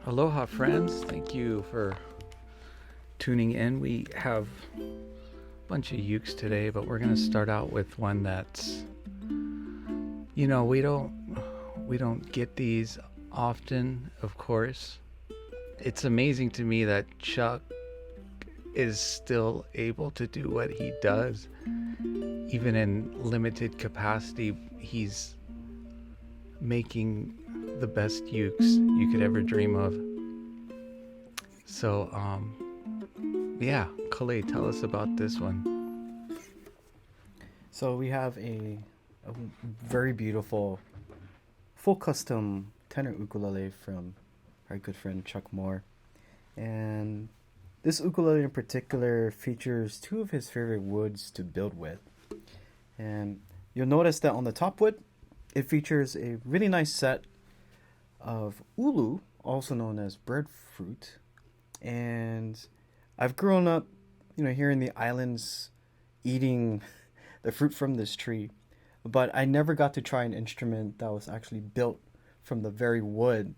Aloha, friends. Thank you for tuning in. We have a bunch of ukes today, but we're going to start out with one that's, we don't get these often, of course. It's amazing to me that Chuck is still able to do what he does. Even in limited capacity, he's making the best ukes you could ever dream of. So, Kalei, tell us about this one. So we have a very beautiful full custom tenor ukulele from our good friend Chuck Moore. And this ukulele in particular features two of his favorite woods to build with. And you'll notice that on the top wood, it features a really nice set of ulu, also known as breadfruit. And I've grown up, here in the islands eating the fruit from this tree, but I never got to try an instrument that was actually built from the very wood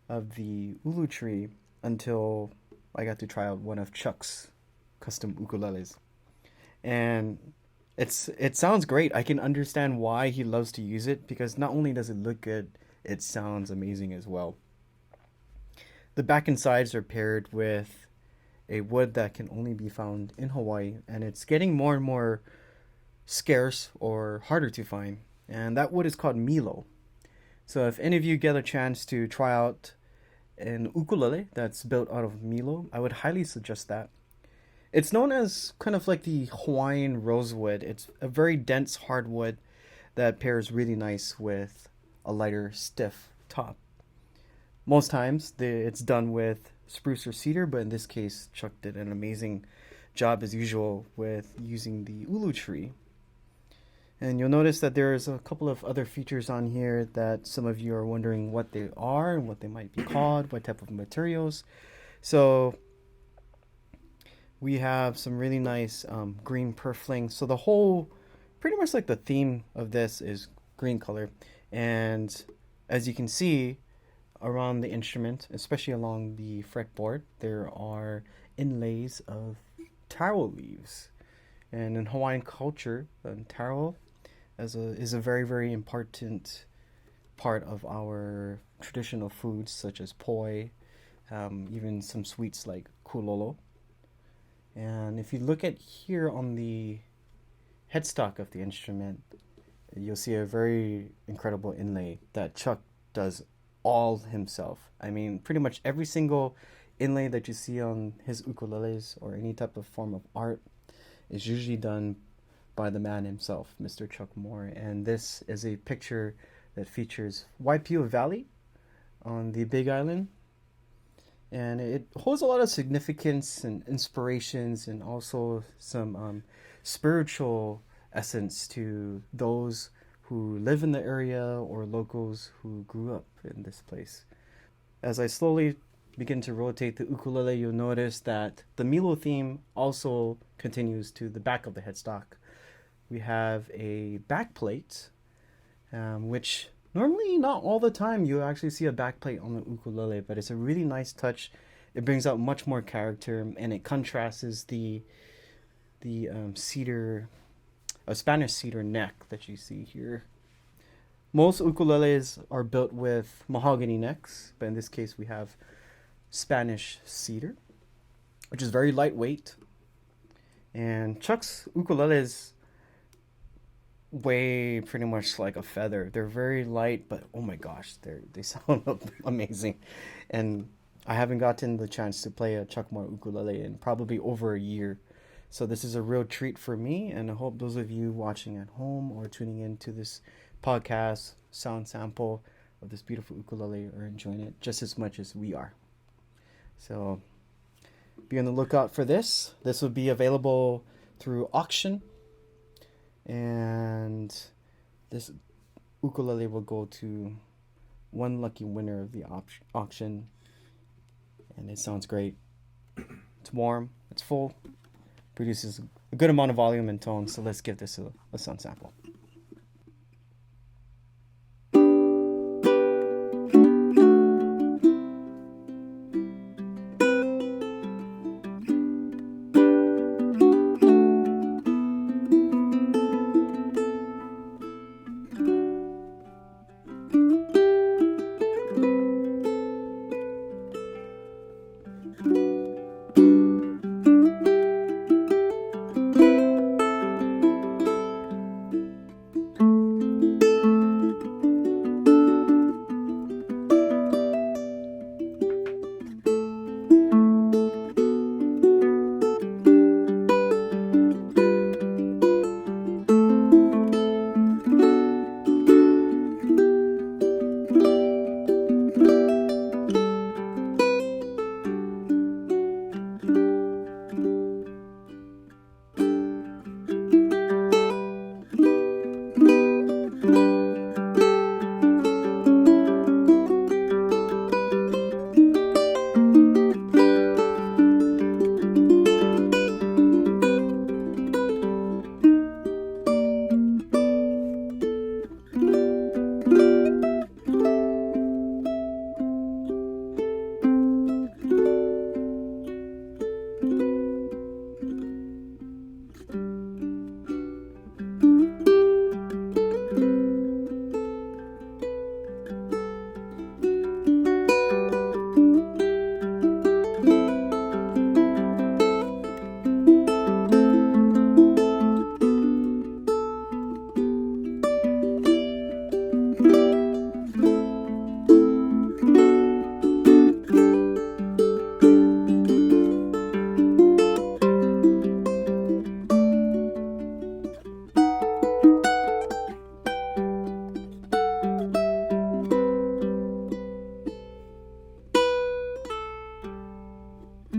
of the ulu tree until I got to try out one of Chuck's custom ukuleles. And it sounds great. I can understand why he loves to use it, because not only does it look good, it sounds amazing as well. The back and sides are paired with a wood that can only be found in Hawaii, and it's getting more and more scarce or harder to find. And that wood is called milo. So if any of you get a chance to try out an ukulele that's built out of milo, I would highly suggest that. It's known as kind of like the Hawaiian rosewood. It's a very dense hardwood that pairs really nice with a lighter, stiff top. Most times it's done with spruce or cedar, but in this case, Chuck did an amazing job as usual with using the ulu tree. And you'll notice that there's a couple of other features on here that some of you are wondering what they are and what they might be called, what type of materials. So we have some really nice green purfling. So the whole, pretty much like the theme of this is green color. And as you can see around the instrument, especially along the fretboard, there are inlays of taro leaves. And in Hawaiian culture, taro is a very, very important part of our traditional foods, such as poi, even some sweets like kulolo. And if you look at here on the headstock of the instrument, you'll see a very incredible inlay that Chuck does all himself. I mean, pretty much every single inlay that you see on his ukuleles or any type of form of art is usually done by the man himself, Mr. Chuck Moore. And this is a picture that features Waipio Valley on the Big Island. And it holds a lot of significance and inspirations, and also some spiritual essence to those who live in the area or locals who grew up in this place. As I slowly begin to rotate the ukulele, you'll notice that the Milo theme also continues to the back of the headstock. We have a back plate, which normally not all the time you actually see a back plate on the ukulele, but it's a really nice touch. It brings out much more character, and it contrasts the cedar, a Spanish cedar neck that you see here. Most ukuleles are built with mahogany necks, but in this case we have Spanish cedar, which is very lightweight. And Chuck's ukuleles weigh pretty much like a feather. They're very light, but oh my gosh, they sound amazing. And I haven't gotten the chance to play a Chuck Moore ukulele in probably over a year. So this is a real treat for me, and I hope those of you watching at home or tuning into this podcast sound sample of this beautiful ukulele are enjoying it just as much as we are. So be on the lookout for this. This will be available through auction, and this ukulele will go to one lucky winner of the auction. And it sounds great. It's warm, it's full, produces a good amount of volume and tone. So let's give this a sound sample.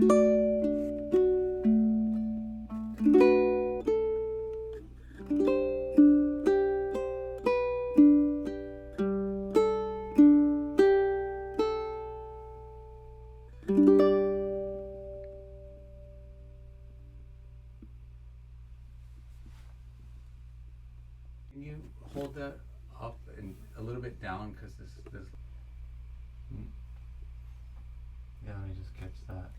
Can you hold that up and a little bit down, because this yeah, let me just catch that.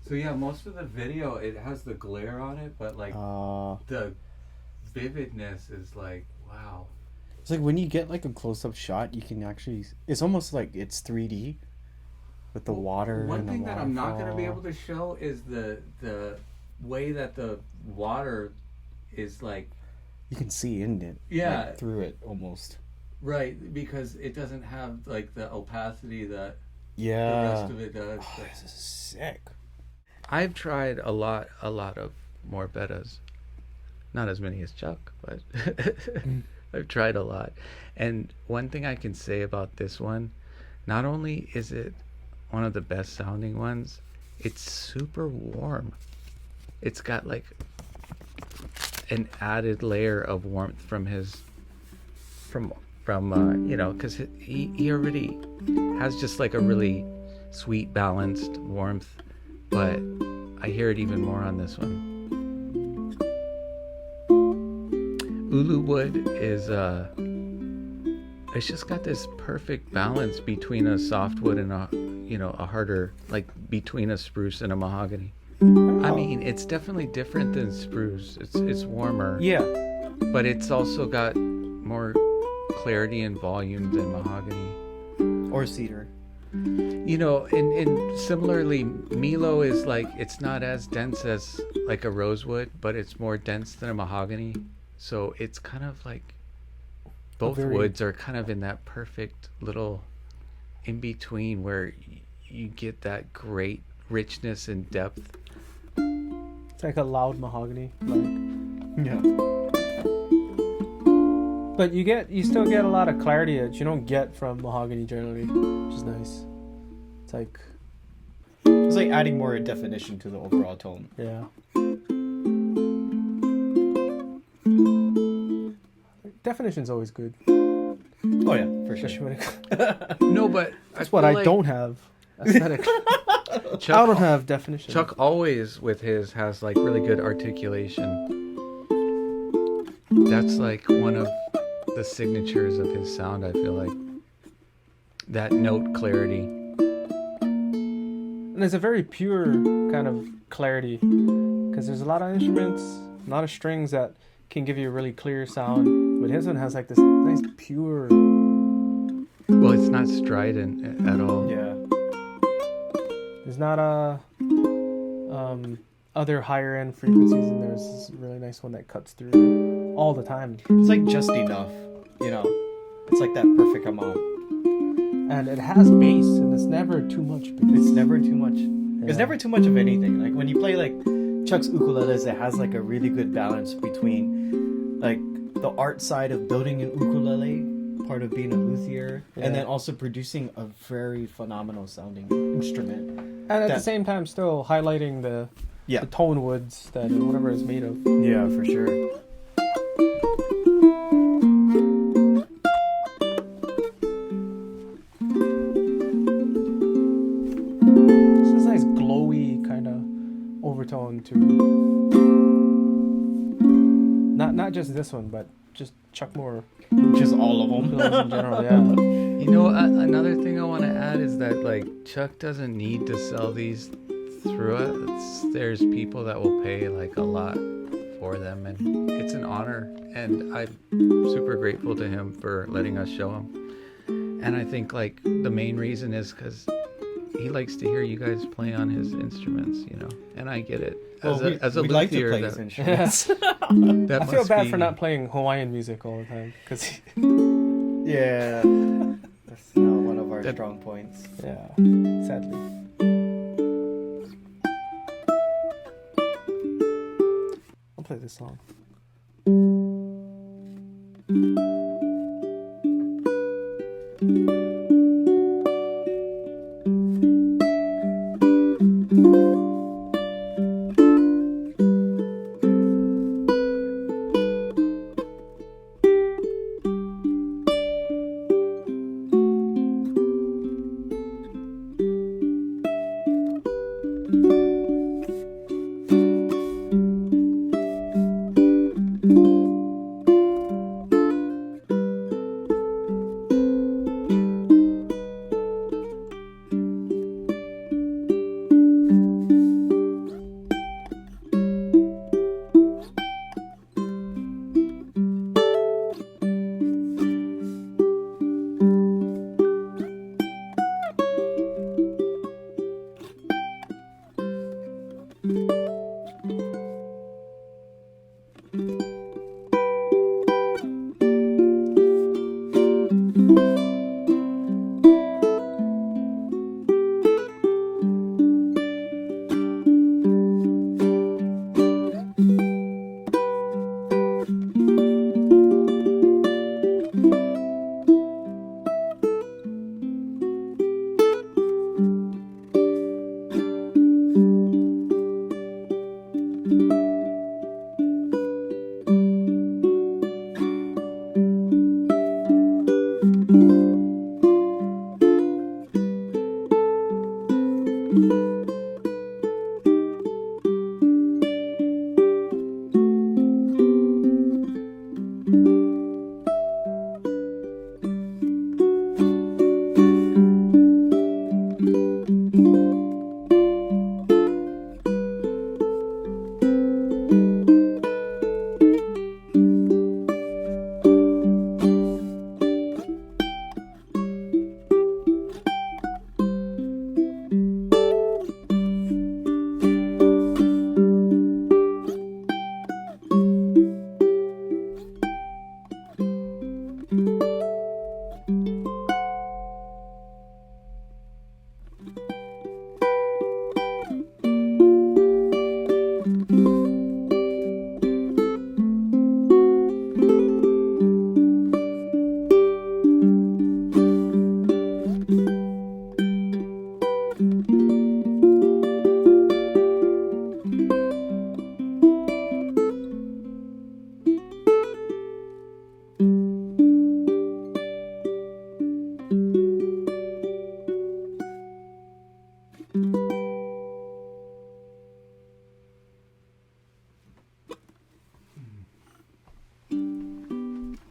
So yeah, most of the video, it has the glare on it, but like the vividness is like, wow. It's like when you get like a close-up shot, you can actually, it's almost like it's 3D with the water. One and thing the that I'm not going to be waterfall. able to show is the way that the water is like, You can see in it. Yeah. Like, through it almost. right, because it doesn't have like the opacity that the Yeah. rest of it does. Oh, this is sick. I've tried a lot of more Bettahs. Not as many as Chuck, but I've tried a lot. And one thing I can say about this one, not only is it one of the best sounding ones, it's super warm. It's got like an added layer of warmth from you know, because he already has just like a really sweet, balanced warmth, but I hear it even more on this one. Ulu wood is it's just got this perfect balance between a softwood and a harder, like between a spruce and a mahogany. I mean, it's definitely different than spruce. It's warmer. Yeah. But it's also got more clarity and volume than mahogany. Or cedar. You know, and similarly, Milo is like, it's not as dense as like a rosewood, but it's more dense than a mahogany. So it's kind of like both woods are kind of in that perfect little in between where you get that great richness and depth. It's like a loud mahogany, like. Yeah. But you still get a lot of clarity that you don't get from mahogany generally, which is nice. It's like adding more definition to the overall tone. Yeah. Definition's always good. Oh yeah, for sure. Especially when it, No, but that's what I don't have. Aesthetic. Chuck, I don't have definition. Chuck always with his has like really good articulation. That's like one of the signatures of his sound, I feel like. That note clarity. And it's a very pure kind of clarity because there's a lot of instruments, a lot of strings that can give you a really clear sound. But his one has like this nice pure. Well, it's not strident at all. Yeah. There's not other higher end frequencies, and there's this really nice one that cuts through all the time. It's like just enough, you know. It's like that perfect amount. And it has bass, and it's never too much bass. It's never too much. Yeah. There's never too much of anything. Like when you play like Chuck's ukuleles, it has like a really good balance between like the art side of building an ukulele, part of being a luthier, and then also producing a very phenomenal sounding instrument. And at the same time, still highlighting the tone woods that whatever it's made of. Yeah, for sure. Overtone to not just this one, but just Chuck Moore, just all of them in general. Yeah. You know, another thing I want to add is that like Chuck doesn't need to sell these through us. There's people that will pay like a lot for them, and it's an honor. And I'm super grateful to him for letting us show him. And I think like the main reason is because he likes to hear you guys play on his instruments, you know, and I get it. As a luthier, like to play his instruments. I feel bad for not playing Hawaiian music all the time, because yeah, that's not one of our strong points. Yeah, sadly. I'll play this song.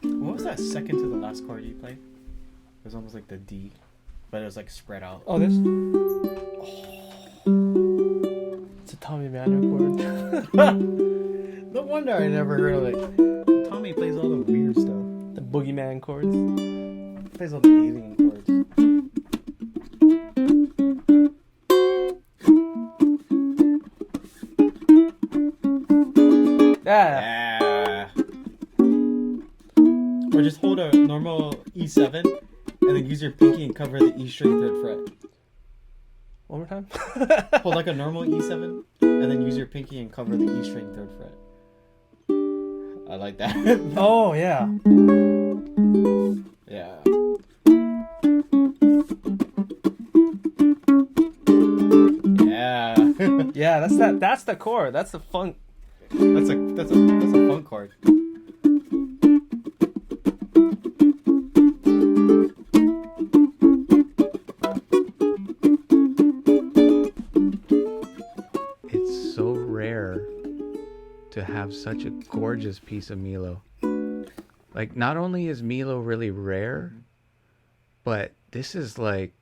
What was that second to the last chord you played? It was almost like the D, but it was like spread out. Oh, this? It's a Tommy Emmanuel chord. No wonder I never heard of it. Tommy plays all the weird stuff. The boogeyman chords. He plays all the alien chords. Yeah. Or just hold a normal E7 and then use your pinky and cover the E string 3rd fret. One more time. Hold like a normal E7 and then use your pinky and cover the E string 3rd fret. I like that. Oh, yeah. Yeah. Yeah. Yeah, that's the chord. That's the funk. That's a fun chord. It's so rare to have such a gorgeous piece of Milo. Like, not only is Milo really rare, but this is like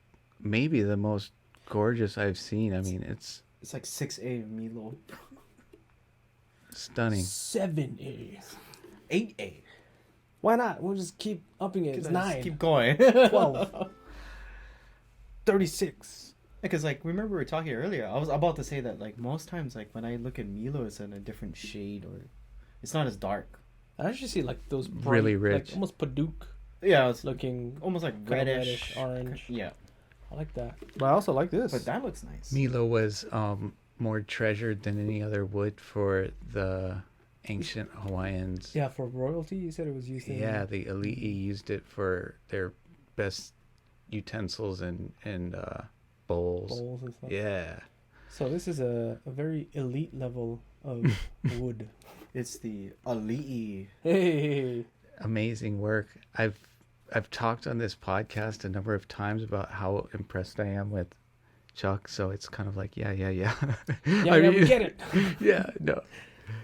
maybe the most gorgeous I've seen. I mean, it's like 6A Milo. stunning. 7A. 8A. Why not? We'll just keep upping it. It's 9. Keep going. 12. 36. Because like remember we were talking earlier, I was about to say that like most times like when I look at Milo it's in a different shade or it's not as dark. I actually see like those bright, Really rich. like almost Paduke Yeah, it's looking, almost like kinda reddish, orange. Yeah, I like that. But I also like this. but that looks nice. Milo was more treasured than any other wood for the ancient Hawaiians. Yeah, for royalty, you said it was used in. Yeah, the elite used it for their best utensils and bowls. Bowls and stuff. Yeah. So this is a very elite level of wood. It's the Ali'i. Hey. Amazing work. I've talked on this podcast a number of times about how impressed I am with Chuck, so it's kind of like yeah. Yeah, I we mean, get it. Yeah, no.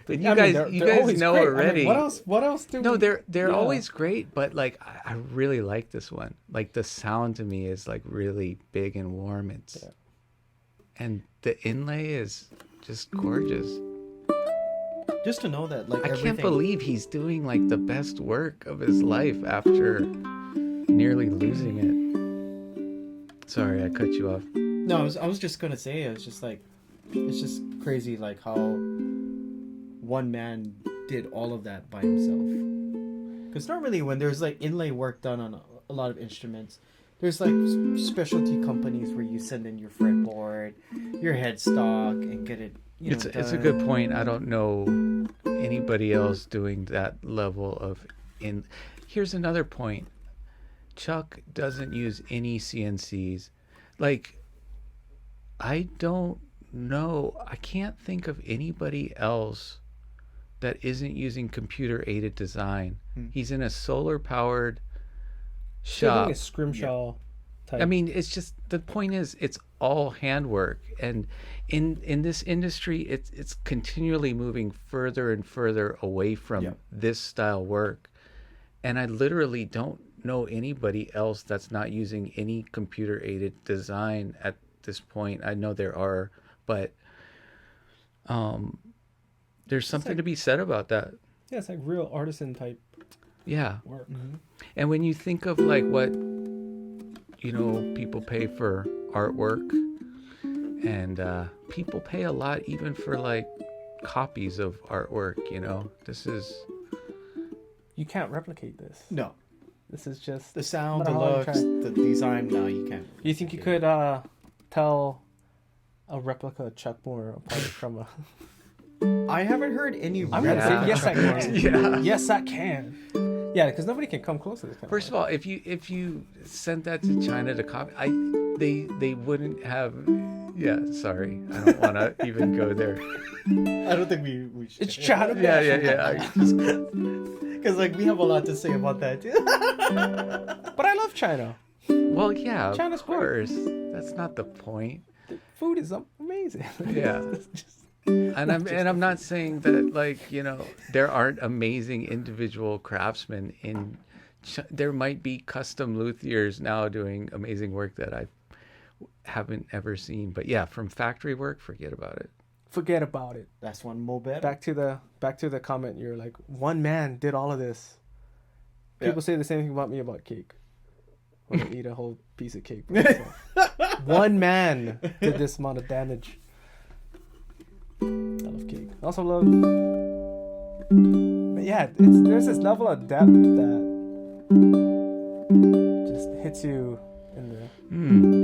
But you I mean, guys they're always know great. already. I mean, what else do No, we... they're Yeah. always great, but like I really like this one. Like the sound to me is like really big and warm. It's and the inlay is just gorgeous. Just to know that, like, I everything... can't believe he's doing like the best work of his life after nearly losing it. Sorry, I cut you off. No, I was just gonna say, it's just crazy, like, how one man did all of that by himself. Because normally when there's, like, inlay work done on a lot of instruments, there's, like, specialty companies where you send in your fretboard, your headstock, and get it, It's a good point. I don't know anybody else doing that level of in. Here's another point. Chuck doesn't use any CNCs. Like, I don't know. I can't think of anybody else that isn't using computer aided design. He's in a solar powered shop. a scrimshaw type. I mean, it's just the point is it's all handwork, and in this industry, it's continually moving further and further away from this style work, and I literally don't know anybody else that's not using any computer aided design at this point. I know there are, but there's something to be said about that. Yeah, it's like real artisan type work. Mm-hmm. And when you think of like what people pay for artwork, and people pay a lot even for like copies of artwork. This is, You can't replicate this. No. This is just The sound, no the matter how you looks, try. the design, no, you can't. You think you could tell a replica of Chuck Moore apart from a... I haven't heard any I'm gonna say Yeah. yes, I can. Yeah. Yes, I can. Yeah, because nobody can come close to this kind First of all, if you sent that to China to copy, they wouldn't have. Yeah, sorry, I don't want to even go there. I don't think we should. It's China. Yeah. Because, like, we have a lot to say about that, too. But I love China. Well, yeah, China's of course. That's not the point. The food is amazing. Yeah. And I'm not saying that, like, there aren't amazing individual craftsmen in. There might be custom luthiers now doing amazing work that I haven't ever seen. But yeah, from factory work, forget about it. Forget about it. That's one more better. Back to the comment. You're like, one man did all of this. People say the same thing about me about cake. When I eat a whole piece of cake. One man did this amount of damage. I love cake. I also love... But yeah, there's this level of depth that just hits you in the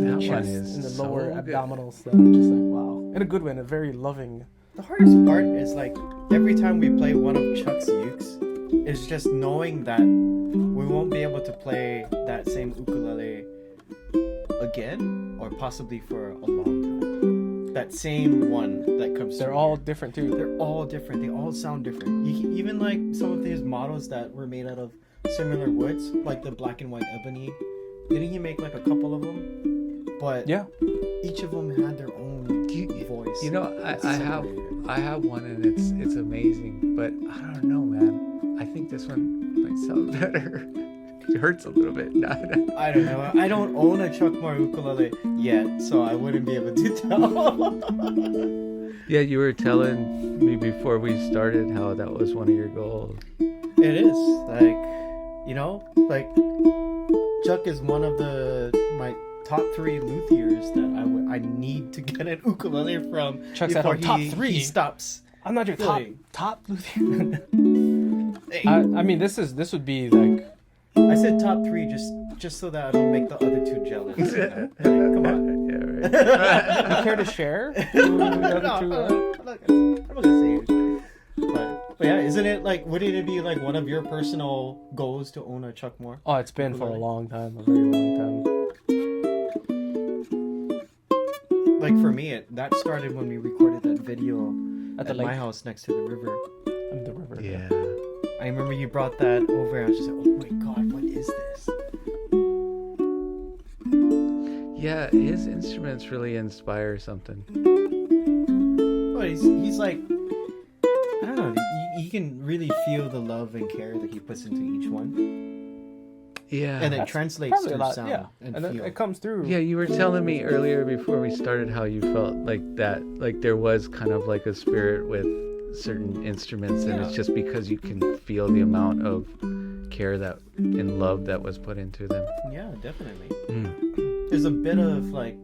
That one chest, is in the so lower good. abdominals. That are just like, wow. In a good way, in a very loving... The hardest part is, like, every time we play one of Chuck's ukes, is just knowing that we won't be able to play that same ukulele again, or possibly for a long time. That same one that comes They're through all here. different too. They're all different. They all sound different. Even like some of his models that were made out of similar woods, like the black and white ebony. Didn't he make like a couple of them? But Yeah. each of them had their own voice. I have one, and it's amazing, but I don't know, man. I think this one might sound better. It hurts a little bit. I don't know. I don't own a Chuck Moore ukulele yet, so I wouldn't be able to tell. Yeah, you were telling me before we started how that was one of your goals. It is like Chuck is one of my top 3 luthiers that I need to get an ukulele from. Chuck's at before our top 3. He stops. I'm not your Really? top luthier. Hey, I mean, this would be like... I said top 3 just so that I don't make the other 2 jealous. Like, come on. Yeah, right. You care to share? I'm not gonna say it. But yeah, isn't it like? Wouldn't it be like one of your personal goals to own a Chuck Moore? Oh, it's been for a long time, a very long time. like for me, that started when we recorded that video At at the my lake. house next to the river. The river. Yeah. I remember you brought that over, and I was just like, oh my god, what is this? Yeah, his instruments really inspire something. Well, he's like, I don't know, you can really feel the love and care that he puts into each one. Yeah. And it That's translates probably through a lot, sound yeah. and And feel. it comes through. Yeah, you were telling me earlier before we started how you felt like that, like there was kind of like a spirit with certain instruments, and it's just because you can feel the amount of care that and love that was put into them. Yeah, definitely. Mm. There's a bit of like,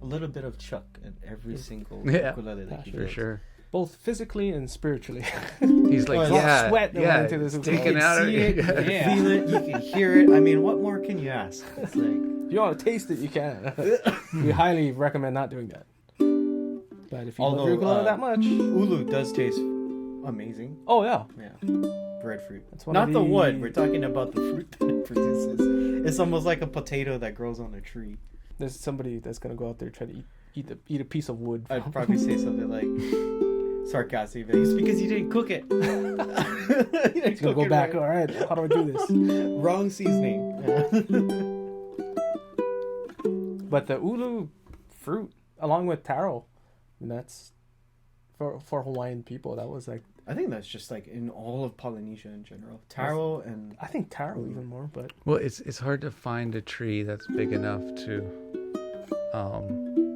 a little bit of Chuck in every single Yeah, ukulele that he For builds. sure. Both phically and spiritually. He's like, Oh, it's yeah, sweat that yeah, went into this it's ukulele. taken out of See it, you can Yeah. feel it, you can hear it. I mean, what more can you ask? It's like, If you want to taste it, you can. We highly recommend not doing that. But if you love Although, your ukulele that much, ulu does taste amazing. oh yeah, Yeah, breadfruit. That's one Not of the the- wood. We're talking about the fruit that it produces. It's almost like a potato that grows on a tree. there's somebody that's gonna go out there try to eat a piece of wood. I'd probably say something like sarcastic. It's because you didn't cook it. He's gonna go back. All right, how do I do this? Wrong seasoning. But the ulu fruit, along with taro, and that's for Hawaiian people. That was like, I think that's just like in all of Polynesia in general. Taro and I think taro even more. But Well, it's hard to find a tree that's big enough to,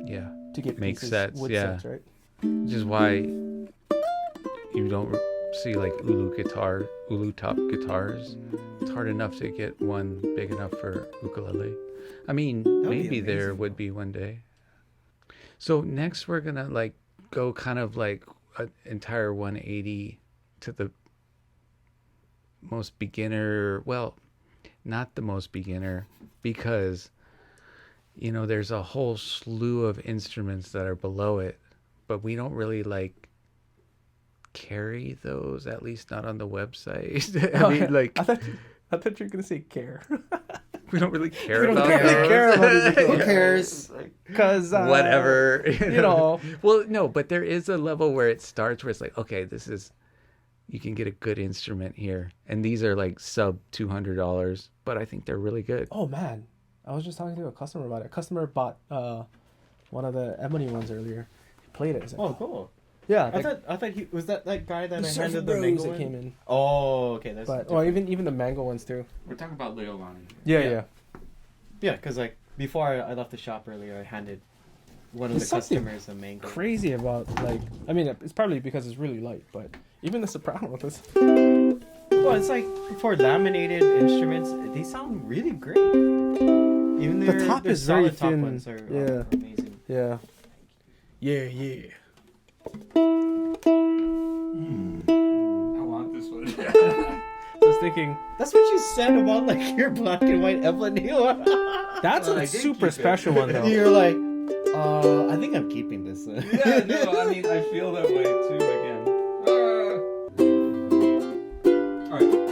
yeah, to get Make pieces, sets, wood yeah. sets, right? which is why you don't see like ulu top guitars. It's hard enough to get one big enough for ukulele. I mean, be maybe there amazing, would though. be one day. So next we're gonna like go kind of like an entire 180 to the most beginner. Well, not the most beginner, because you know there's a whole slew of instruments that are below it, but we don't really like carry those, at least not on the website. I mean, like I thought you were gonna say care. we don't really care We don't about really those. care about these who cares? Because Whatever. you know. Well, no, but there is a level where it starts where it's like, okay, this is, you can get a good instrument here, and these are like sub $200, but I think they're really good. Oh man, I was just talking to a customer about it. A customer bought one of the ebony ones earlier. He played it. He's like, Oh, cool. yeah. I thought he was that guy that the I Surfer handed the Bros mango that one? came in. Oh, okay, that's But well, even the mango ones too. We're talking about Leolani. Yeah. yeah, because like before I left the shop earlier, I handed one of There's the something customers a mango. Crazy about like, I mean, it's probably because it's really light, but even the soprano was. Well, it's like for laminated instruments, they sound really great. Even The their, top their is very solid top thin. ones are Yeah. amazing. Yeah. Yeah. I want this one. So I was thinking That's what you said about like your black and white ebony one. that's I a did super keep it. special one though. You're like, I think I'm keeping this. Yeah, no, I mean, I feel that way too again. Alright.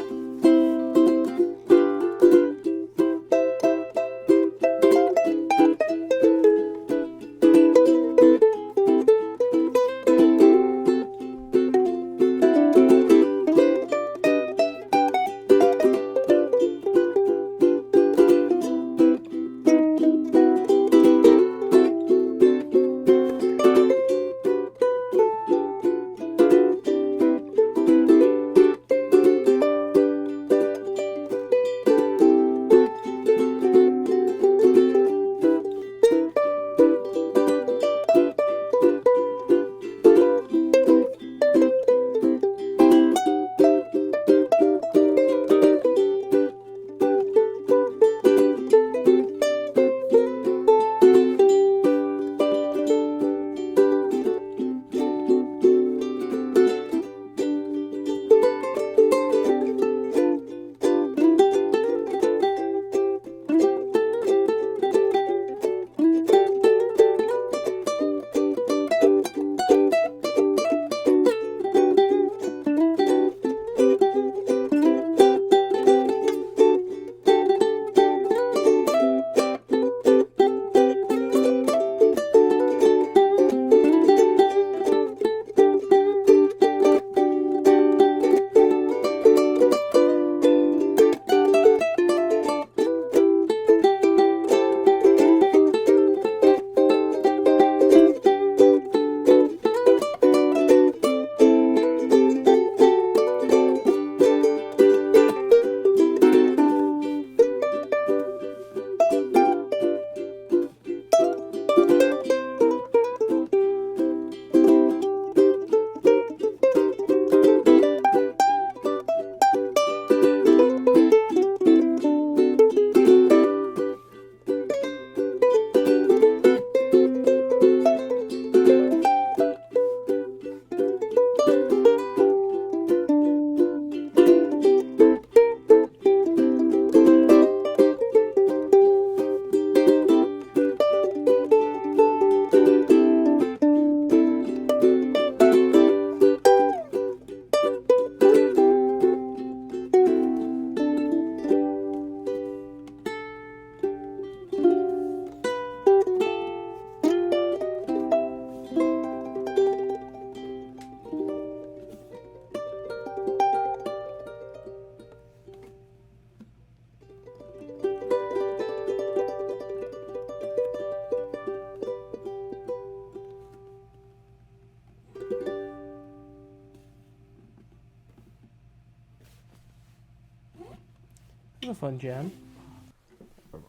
fun jam.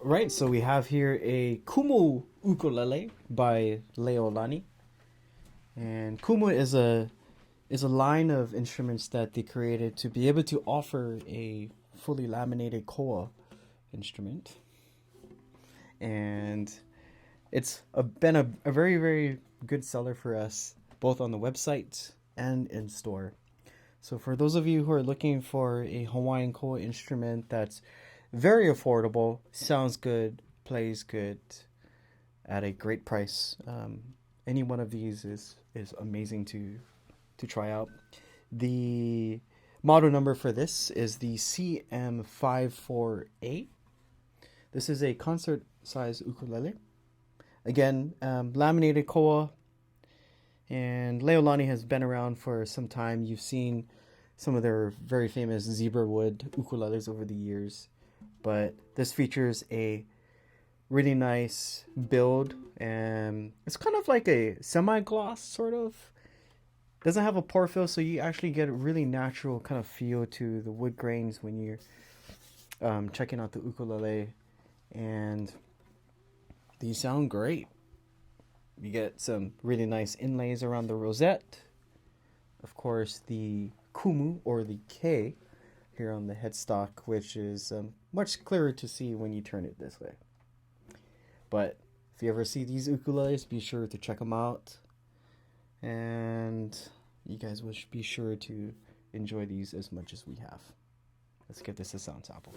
Right, so we have here a Kumu ukulele by Leolani. And Kumu is a line of instruments that they created to be able to offer a fully laminated koa instrument. And it's been a very, very good seller for us, both on the website and in store. So for those of you who are looking for a Hawaiian koa instrument that's very affordable, sounds good, plays good, at a great price, any one of these is amazing to try out. The model number for this is the CM548. This is a concert size ukulele. Again, laminated koa, and Leolani has been around for some time. You've seen some of their very famous zebra wood ukuleles over the years, but this features a really nice build, and it's kind of like a semi-gloss sort of. Doesn't have a pore fill, so you actually get a really natural kind of feel to the wood grains when you're checking out the ukulele, and these sound great. You get some really nice inlays around the rosette. Of course, the Kumu, or the K, here on the headstock, which is much clearer to see when you turn it this way. But if you ever see these ukuleles, be sure to check them out. And you guys will be sure to enjoy these as much as we have. Let's give this a sound sample.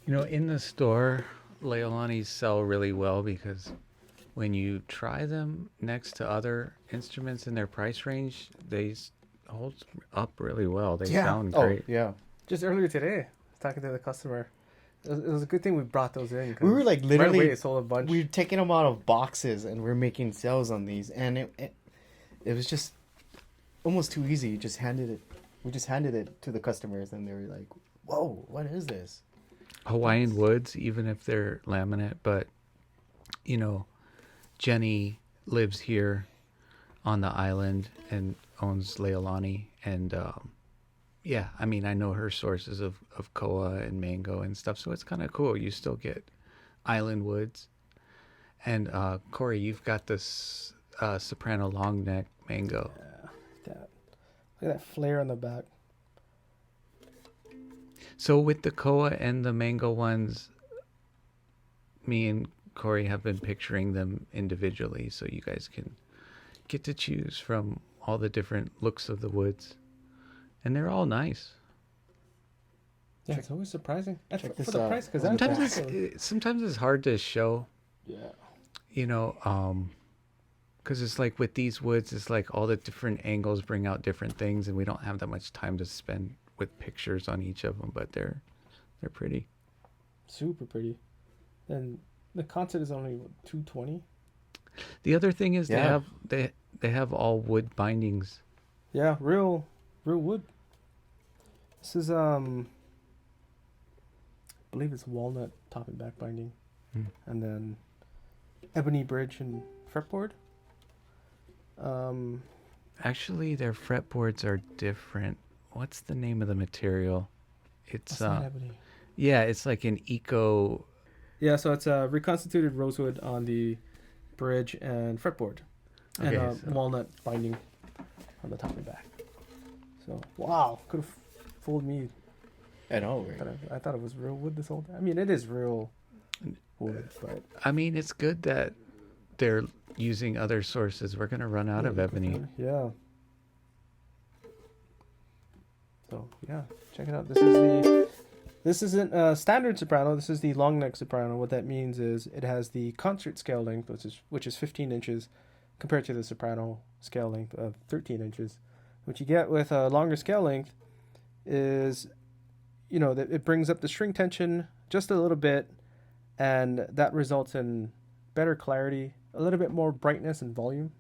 You know, in the store, Leolani's sell really well because when you try them next to other instruments in their price range, they hold up really well. They sound great. Oh, yeah. Just earlier today, I was talking to the customer. It was a good thing we brought those in. We were like right literally, away, it sold a bunch. we were taking them out of boxes and we're making sales on these, and it was just almost too easy. We just handed it to the customers, and they were like, "Whoa, what is this?" Hawaiian woods, even if they're laminate, but you know, Jenny lives here on the island and owns Leolani, and yeah, I mean, I know her sources of koa and mango and stuff, so it's kind of cool. You still get island woods. And Corey, you've got this soprano long neck mango. Yeah, look at that flare on the back. So with the koa and the mango ones, me and Corey have been picturing them individually, so you guys can get to choose from all the different looks of the woods, and they're all nice. Yeah, it's always surprising. And check for this the out. price, because Sometimes it's hard to show, yeah. you know, because it's like with these woods, it's like all the different angles bring out different things, and we don't have that much time to spend with pictures on each of them, but they're pretty. Super pretty. And the concert is only $220. The other thing is Yeah. they have all wood bindings. Yeah, real wood. This is I believe it's walnut top and back binding, and then ebony bridge and fretboard. Actually, their fretboards are different. What's the name of the material? It's ebony. yeah, it's like an eco. Yeah, so it's a reconstituted rosewood on the bridge and fretboard, and Okay, so- walnut binding on the top and back. So wow, could have fooled me. I know, right? I thought it was real wood this whole time. I mean, it is real wood, but I mean, it's good that they're using other sources. We're gonna run out of ebony. Yeah. So yeah, check it out. This isn't a standard soprano. This is the long neck soprano. What that means is it has the concert scale length, which is 15 inches, compared to the soprano scale length of 13 inches. What you get with a longer scale length is, that it brings up the string tension just a little bit, and that results in better clarity, a little bit more brightness and volume,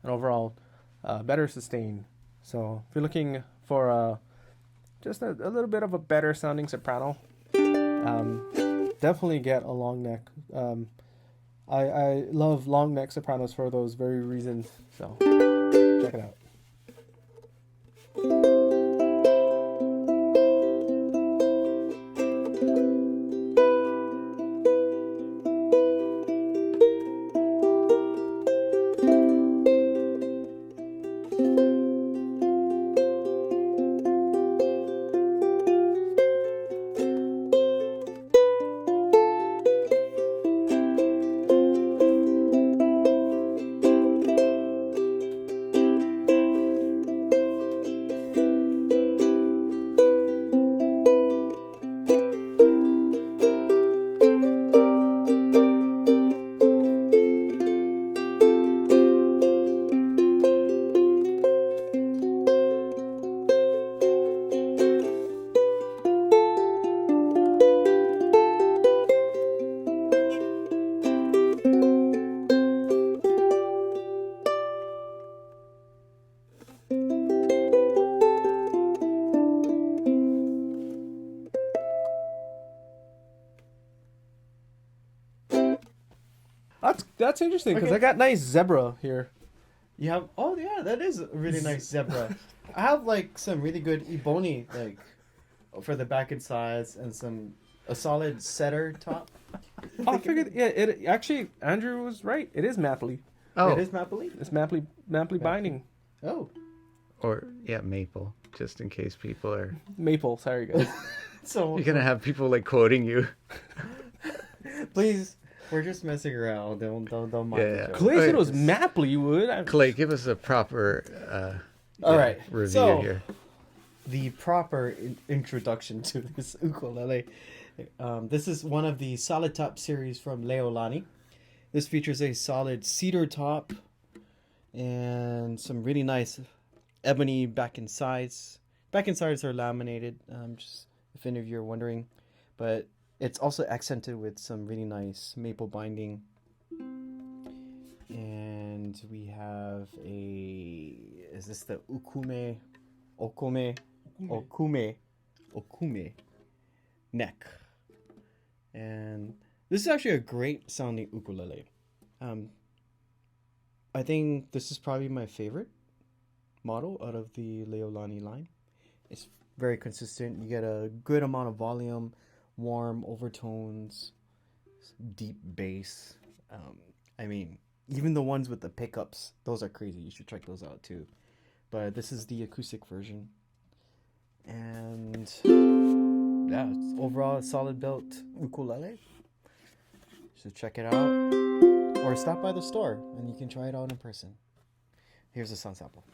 and overall better sustain. So if you're looking for just a little bit of a better sounding soprano, definitely get a long neck. I love long neck sopranos for those very reasons. So check it out. That's interesting because Okay. I got nice zebra here. You have that is a really nice zebra. I have like some really good ebony like for the back and sides and a solid setter top. I figured, yeah. It actually, Andrew was right. It is Mapley. Oh, It is Mapley. It's Mapley binding. Oh, or yeah, maple. Just in case people are. Maple. Sorry, guys. so You're gonna have people like quoting you. please, we're just messing around. Don't mind. Yeah, each yeah. other. Clay said it was Alright. Mapley wood. Clay, give us a proper All right, review so here. the proper introduction to this ukulele. This is one of the solid top series from Leolani. This features a solid cedar top and some really nice ebony back and sides. Back and sides are laminated, just if any of you are wondering. But it's also accented with some really nice maple binding. And we have is this the okume neck. And this is actually a great sounding ukulele. I think this is probably my favorite model out of the Leolani line. It's very consistent. You get a good amount of volume, warm overtones, deep bass. I mean, even the ones with the pickups, those are crazy. You should check those out too. But this is the acoustic version. And yeah, it's overall a solid built ukulele. So check it out. Or stop by the store and you can try it out in person. Here's a sound sample.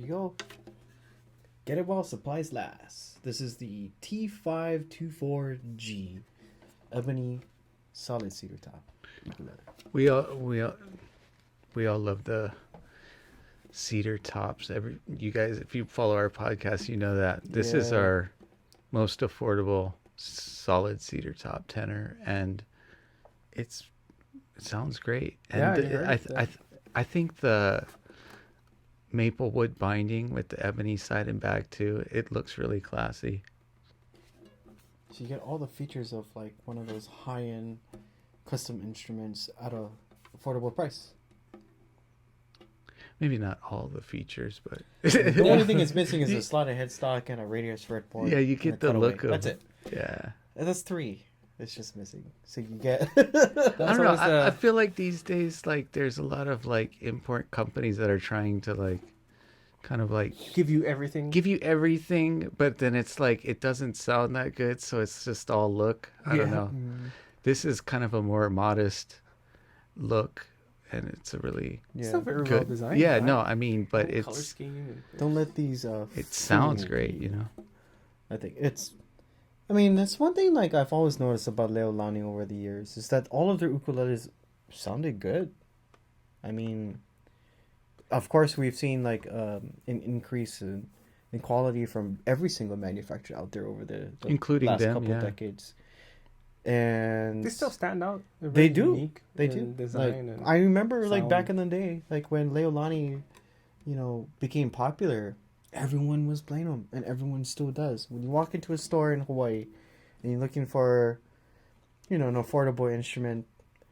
you go. Get it while supplies last. This is the T524G ebony solid cedar top ukulele. We all love the cedar tops. You guys, if you follow our podcast, you know that this is Yeah. our most affordable solid cedar top tenor, and it sounds great. Yeah, And you heard it, I think the maple wood binding with the ebony side and back too, it looks really classy. So you get all the features of like one of those high-end custom instruments at a affordable price. Maybe not all the features, but The only thing it's missing is a slotted headstock and a radius fretboard. yeah, you and a get the cutaway. look of That's it. Yeah. And that's 3. It's just missing. So you get. I don't know. always, I feel like these days, like, there's a lot of like import companies that are trying to like, kind of like Give you everything. give you everything, but then it's like it doesn't sound that good, so it's just all look. I don't know. This is kind of a more modest look, and it's a really It's still very well good. designed. Yeah, right? no, I mean, but Color it's scheme. Don't let these. it sounds fool great, you. you know. I think it's. I mean, that's one thing like I've always noticed about Leolani over the years is that all of their ukuleles sounded good. I mean, of course we've seen like an increase in quality from every single manufacturer out there over the Including last them, couple yeah. decades. And They still stand out. They're They very do. Unique They in do. Design Like, and I remember like sound. back in the day, like when Leolani, became popular, everyone was playing them, and everyone still does. When you walk into a store in Hawaii, and you're looking for, an affordable instrument,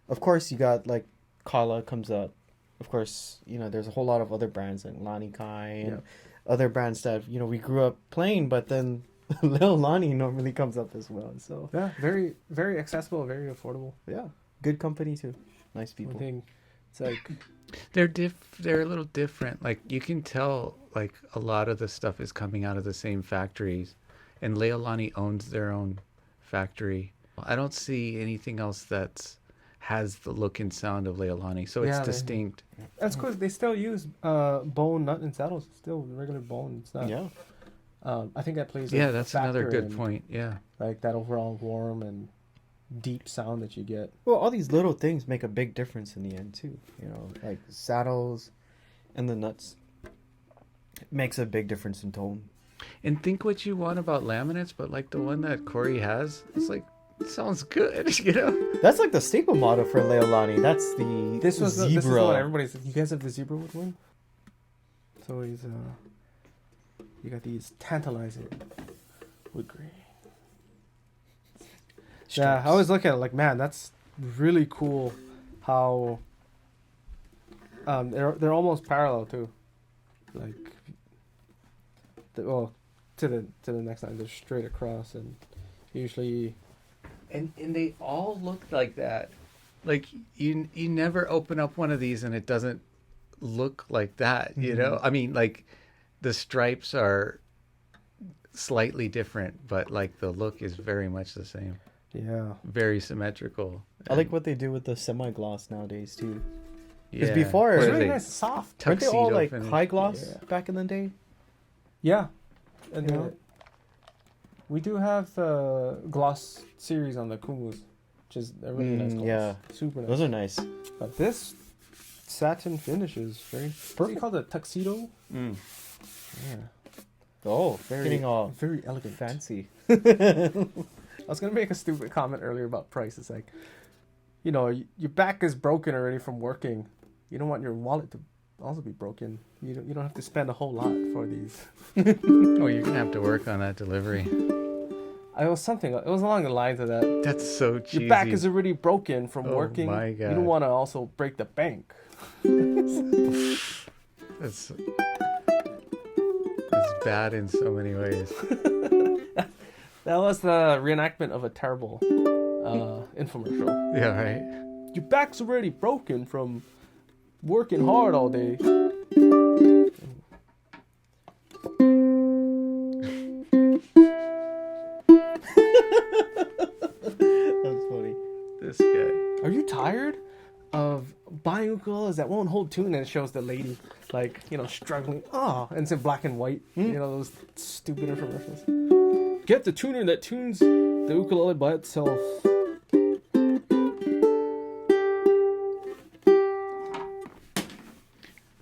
of course you got like Kala comes up. Of course, there's a whole lot of other brands like Lani Kai and other brands that we grew up playing, but then Leolani normally comes up as well. So yeah, very very accessible, very affordable. yeah, good company too, nice I people. think it's like They're a little different. Like you can tell, like a lot of the stuff is coming out of the same factories, and Leolani owns their own factory. I don't see anything else that's has the look and sound of Leolani, so it's Yeah, they- distinct. that's because they still use bone, nut, and saddles. Still regular bone. It's not. Yeah. I think that plays. Yeah, a that's another factor good in, point. Yeah. Like that overall warm and deep sound that you get. Well, all these little things make a big difference in the end too. Like saddles and the nuts. It makes a big difference in tone. And think what you want about laminates, but like the one that Corey has, it's like it sounds good, That's like the staple model for Leolani. That's the This was zebra. this is what everybody's. You guys have the zebra wood one. So he's you got these tantalizing wood grain. Yeah, I always look at it like, man, that's really cool. How they're almost parallel too, like to the next line they're straight across, and usually And they all look like that. Like you never open up one of these and it doesn't look like that, you know? I mean, like the stripes are slightly different, but like the look is very much the same. yeah. Very symmetrical. I like what they do with the semi-gloss nowadays too. Yeah. before- It's What are really they? nice, soft. Weren't they all Tuxedo like finish. high gloss Yeah. back in the day? Yeah, and You know? we do have the gloss series on the Kumus, which is a really nice gloss. yeah. Super nice. Those are nice. But this satin finish is very. What do you call it? Tuxedo. Mm. Yeah. Oh, Very, getting all very elegant. fancy. I was gonna make a stupid comment earlier about price. It's like, your back is broken already from working. You don't want your wallet to also be broken. You don't have to spend a whole lot for these. Oh, you're gonna have to work on that delivery. It was along the lines of that. That's so cheesy. Your back is already broken from Oh working. my You God. don't want to also break the bank. That's bad in so many ways. That was the reenactment of a terrible infomercial. Yeah, right. Your back's already broken from working hard all day. That's funny. This guy. Are you tired of buying ukuleles that won't hold tune? And it shows the lady like, you know, struggling. And it's in black and white. You know, those stupid infomercials. Get the tuner that tunes the ukulele by itself.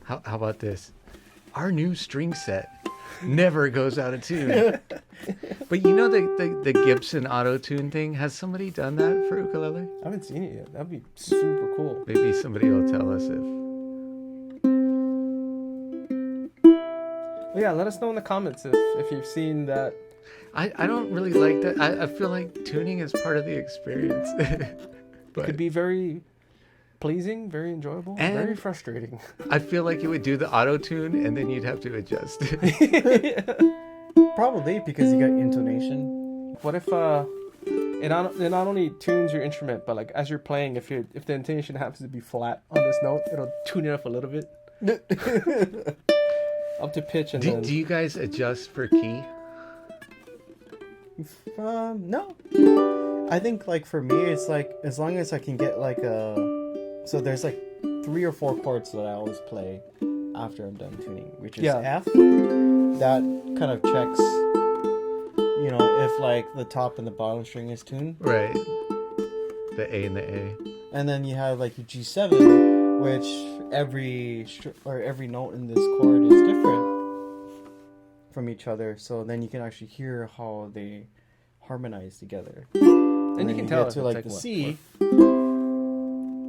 How about this? Our new string set never goes out of tune. But you know the Gibson auto tune thing? Has somebody done that for ukulele? I haven't seen it yet. That'd be super cool. Maybe somebody will tell us if. Well, yeah, let us know in the comments if you've seen that. I don't really like that. I feel like tuning is part of the experience. It could be very pleasing, very enjoyable, And- very frustrating. I feel like it would do the auto tune and then you'd have to adjust. Probably because you got intonation. What if it not only tunes your instrument, but like as you're playing, if the intonation happens to be flat on this note, it'll tune it up a little bit up to pitch, and do, then do you guys adjust for key? No. I think like for me, it's like as long as I can get like so there's like 3 or 4 chords that I always play after I'm done tuning, which is F. That kind of checks, you know, if like the top and the bottom string is tuned. Right. The A and the A. And then you have like your G7, which every note in this chord is different from each other. So then you can actually hear how they harmonize together. and you can tell get if to it's like the what- C,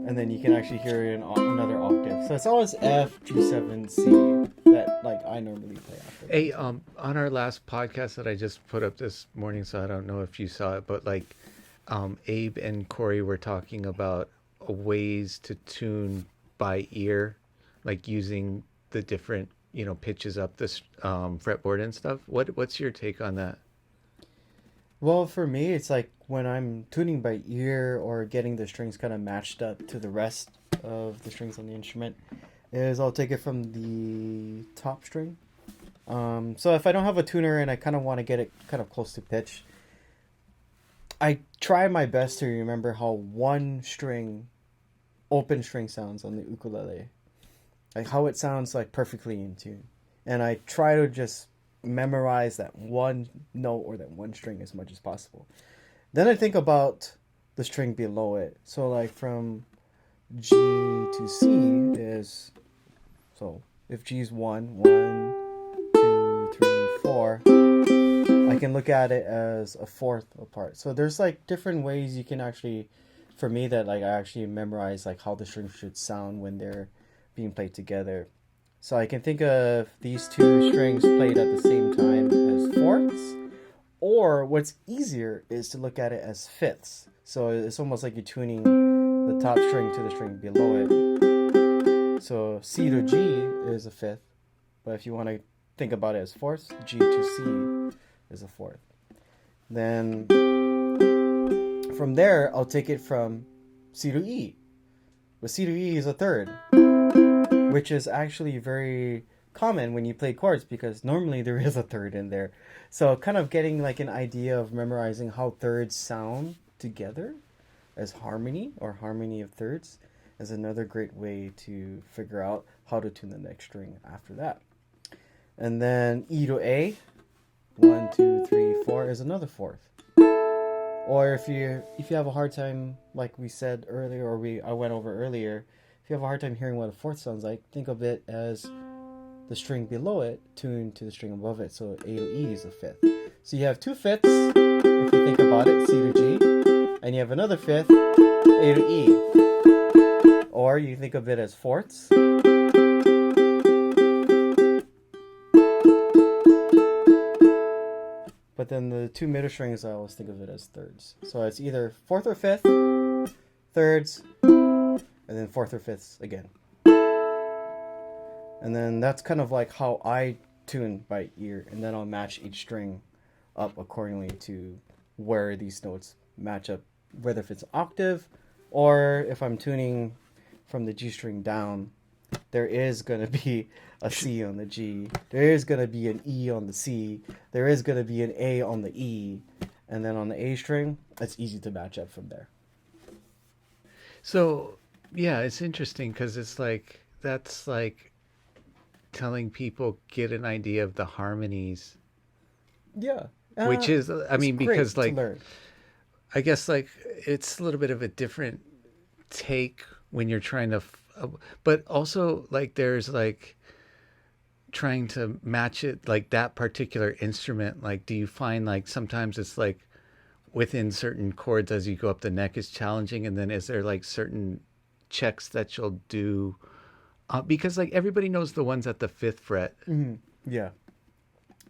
and then you can actually hear it in another octave. So it's always F, G7, C that like I normally play after. Hey, on our last podcast that I just put up this morning, so I don't know if you saw it, but like Abe and Corey were talking about ways to tune by ear, like using the different, you know, pitches up this fretboard and stuff. What's your take on that? Well, for me, it's like when I'm tuning by ear or getting the strings kind of matched up to the rest of the strings on the instrument, is I'll take it from the top string. So if I don't have a tuner and I kind of want to get it kind of close to pitch, I try my best to remember how one string, open string sounds on the ukulele. Like how it sounds like perfectly in tune. And I try to just memorize that one note or that one string as much as possible. Then I think about the string below it. So like from G to C is, so if G is 1, 2, 3, 4, I can look at it as a fourth apart. So there's like different ways you can actually, for me, that like I actually memorize like how the strings should sound when they're being played together. So I can think of these two strings played at the same time as fourths, or what's easier is to look at it as fifths. So it's almost like you're tuning the top string to the string below it. So C to G is a fifth, but if you want to think about it as fourths, G to C is a fourth. Then from there, I'll take it from C to E. But C to E is a third, which is actually very common when you play chords because normally there is a third in there. So kind of getting like an idea of memorizing how thirds sound together as harmony or harmony of thirds is another great way to figure out how to tune the next string after that. And then E to A, 1, 2, 3, 4 is another fourth. Or if you have a hard time, like we said earlier, or I went over earlier, if you have a hard time hearing what a fourth sounds like, think of it as the string below it tuned to the string above it. So A to E is a fifth. So you have two fifths, if you think about it, C to G, and you have another fifth, A to E. Or you think of it as fourths. But then the two middle strings, I always think of it as thirds. So it's either fourth or fifth, thirds, and then fourth or fifths again. And then that's kind of like how I tune by ear, and then I'll match each string up accordingly to where these notes match up, whether if it's octave or if I'm tuning from the G string down, there is going to be a C on the G, there is going to be an E on the C, there is going to be an A on the E, and then on the A string, it's easy to match up from there. So, yeah, it's interesting because it's like, that's like telling people get an idea of the harmonies, Yeah. which is, I mean, it's great because to like, learn. I guess like it's a little bit of a different take when you're trying to, but also like there's like trying to match it like that particular instrument. Like, do you find like sometimes it's like within certain chords as you go up the neck is challenging, and then is there like certain checks that you'll do? Because like everybody knows the ones at the fifth fret. Mm-hmm. Yeah.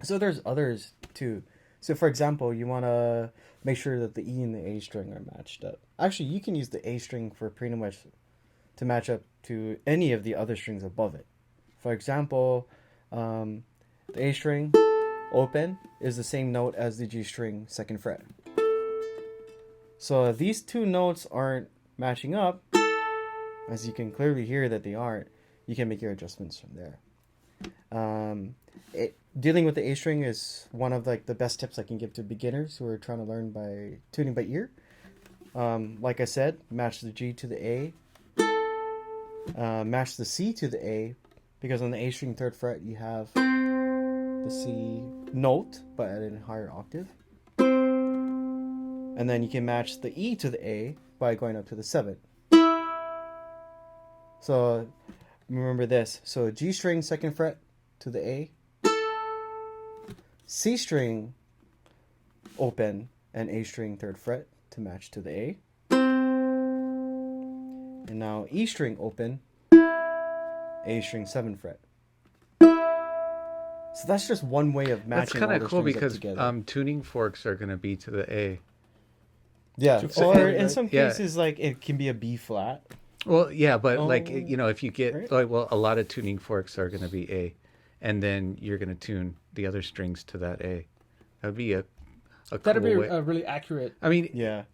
So there's others too. So for example, you want to make sure that the E and the A string are matched up. Actually, you can use the A string for pretty much to match up to any of the other strings above it. For example, the A string open is the same note as the G string second fret. So if these two notes aren't matching up, as you can clearly hear that they aren't, you can make your adjustments from there. Dealing with the A string is one of like the best tips I can give to beginners who are trying to learn by tuning by ear. Like I said, match the G to the A, match the C to the A, because on the A string third fret you have the C note but at a higher octave, and then you can match the E to the A by going up to the seventh. So remember this. So G string second fret to the A, C string open and A string third fret to match to the A, and now E string open, A string 7th fret. So that's just one way of matching. That's kind all of the cool strings up because together. tuning forks are going to be to the A. Yeah, So- or in some Yeah. cases like it can be a B flat. Well, yeah, but like, Oh, you know, if you get right. like, well, a lot of tuning forks are going to be A, and then you're going to tune the other strings to that A. That'd be a That'd cool be way. a really accurate. I mean, Yeah.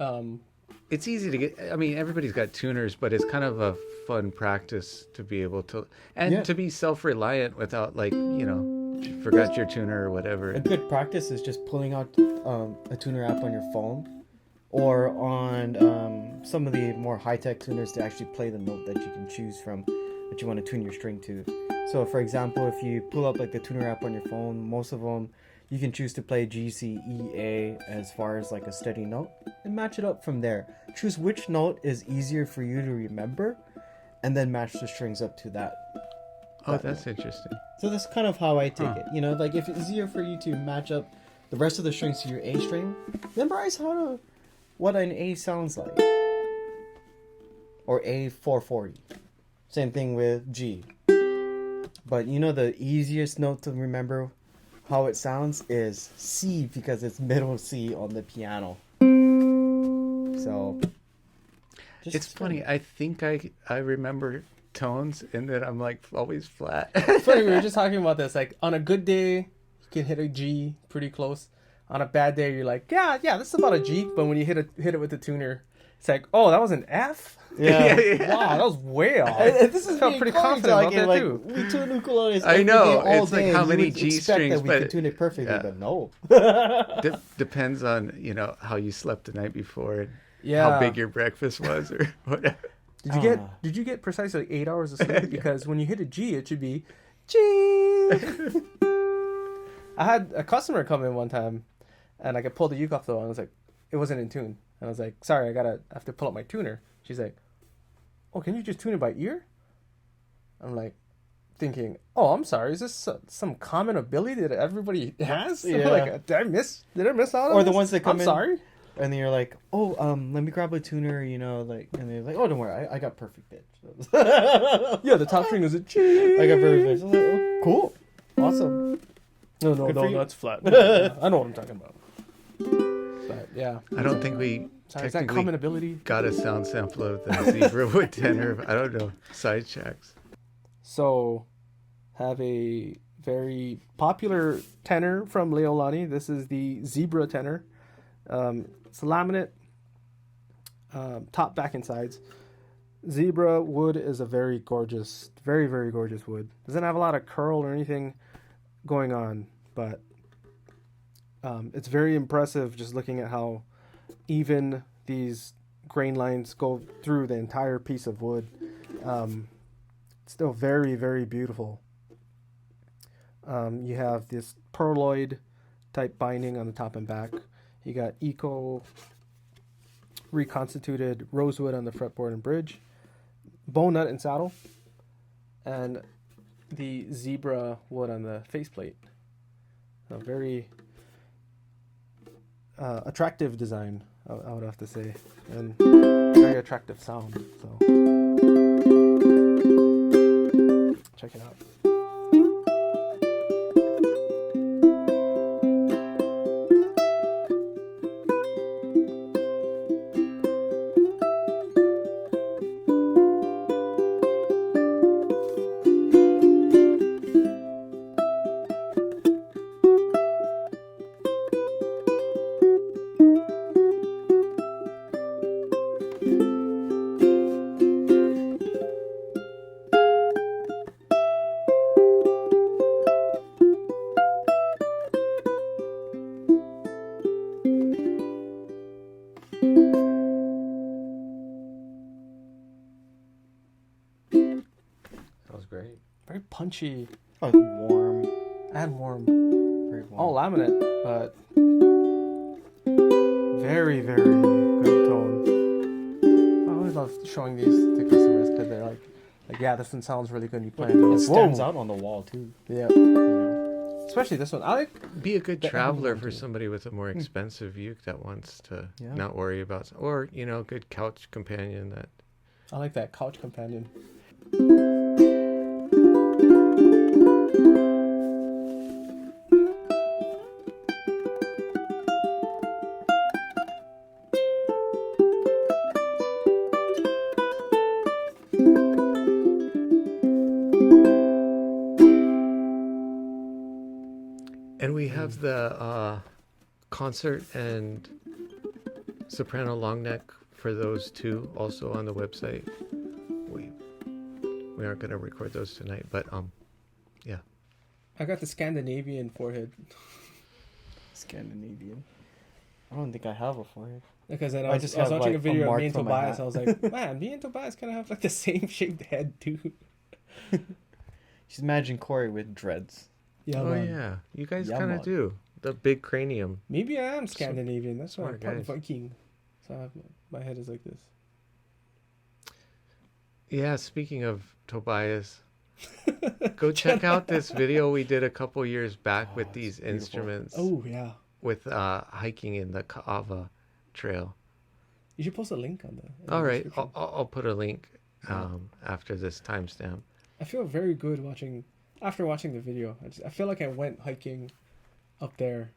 it's easy to get. I mean, everybody's got tuners, but it's kind of a fun practice to be able to and Yeah. to be self-reliant without like, you know, you forgot your tuner or whatever. A good practice is just pulling out a tuner app on your phone or on some of the more high-tech tuners to actually play the note that you can choose from that you want to tune your string to. So for example, if you pull up like the tuner app on your phone, most of them you can choose to play G, C, E, A as far as like a steady note and match it up from there. Choose which note is easier for you to remember and then match the strings up to that. Oh, that's interesting. So that's kind of how I take it. You know, like if it's easier for you to match up the rest of the strings to your A string, memorize what an A sounds like. Or A440. Same thing with G. But you know the easiest note to remember how it sounds is C because it's middle C on the piano. So It's funny. I think I remember tones, and then I'm like always flat. It's funny, we were just talking about this. Like on a good day, you can hit a G pretty close. On a bad day, you're like, yeah, this is about a G. But when you hit it with the tuner, it's like, oh, that was an F. Yeah. Wow, that was way off. And this is Felt me pretty calling confident about talking, that like, too. we tune ukuleles I every know, day, all it's like day, how and you many would G expect strings, that we but- can tune it perfectly, yeah. but no. Depends on, you know, how you slept the night before and Yeah. how big your breakfast was or whatever. Did you get precisely 8 hours of sleep? Because when you hit a G, it should be G. I had a customer come in one time, and I could pull the uke off the wall, and I was like, it wasn't in tune. And I was like, sorry, I have to pull up my tuner. She's like, oh, can you just tune it by ear? I'm like, thinking, oh, I'm sorry, is this some common ability that everybody has? Yeah. Like, did I miss out on Or the this? ones that come I'm in- sorry. And then you're like, oh, let me grab a tuner, you know, like, and they're like, oh, don't worry, I got perfect pitch. Yeah, the top string is a G. I got perfect pitch. I was like, oh, cool, awesome. No, Good for you. that's flat. I know what I'm talking about. But yeah, I don't think we sorry, is that technically common ability? got a sound sample of the zebra wood tenor. I don't know. Side checks. So, have a very popular tenor from Leolani. This is the zebra tenor. It's laminate, top, back, and sides. Zebra wood is a very gorgeous, very, very gorgeous wood. Doesn't have a lot of curl or anything going on, but it's very impressive just looking at how even these grain lines go through the entire piece of wood. It's still very, very beautiful. You have this pearloid type binding on the top and back. You got eco reconstituted rosewood on the fretboard and bridge, bone nut and saddle, and the zebra wood on the faceplate. A very attractive design, I would have to say, and very attractive sound. So check it out. That was great. Very punchy Oh, warm. and warm. Very warm. All laminate, but very, very good tone. I always love showing these to customers because they're like, yeah, this one sounds really good. And you play it. It Like, stands whoa. out on the wall too. Yeah, You know? especially this one. I like. Be a good The traveler emblem for too. somebody with a more expensive uke that wants to Yeah. not worry about, or good couch companion that. I like that couch companion. And we have the concert and soprano long neck for those two also on the website. We aren't going to record those tonight, but yeah. I got the Scandinavian forehead Scandinavian. I don't think I have a forehead. because then I I was, just I was have, watching like, a a video of mark me and from my Tobias. hat. I was like, man, me and Tobias kind of have like the same shaped head too. Just imagine Corey with dreads. Yeah, Oh man. yeah, you guys Yeah, kind of man. do the big cranium. Maybe I am Scandinavian. That's why I'm smart part guys. Viking. So I have, my head is like this. Yeah, speaking of Tobias, go check out this video we did a couple years back with it's these beautiful. instruments Oh yeah, with hiking in the Kaava trail. you should post a link on the. All right, description. I'll put a link after this timestamp. I feel very good after watching the video. I feel like I went hiking up there,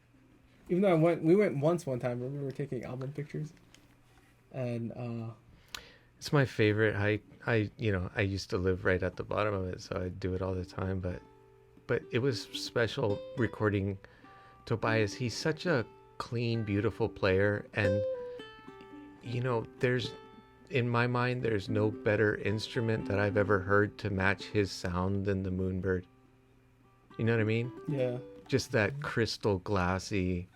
even though we went once one time. We were taking album pictures, and It's my favorite hike. I used to live right at the bottom of it, so I do it all the time. But it was special recording Tobias. He's such a clean, beautiful player, and in my mind, there's no better instrument that I've ever heard to match his sound than the MoonBird. You know what I mean? yeah, Just that crystal glassy.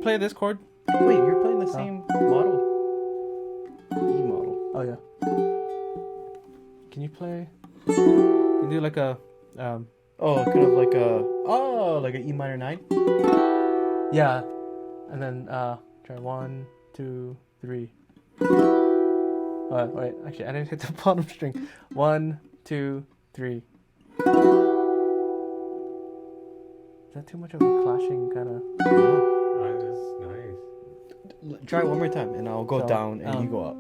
play this chord? Wait, you're playing the same model. E model. Oh yeah. Can you play? Can you do like a Oh, kind of like like an E minor 9. yeah, and then try 1, 2, 3. Wait, actually, I didn't hit the bottom string. 1, 2, 3. Is that too much of a clashing kind of? Oh, that's nice. Try it one more time, and I'll go So, down and you go up.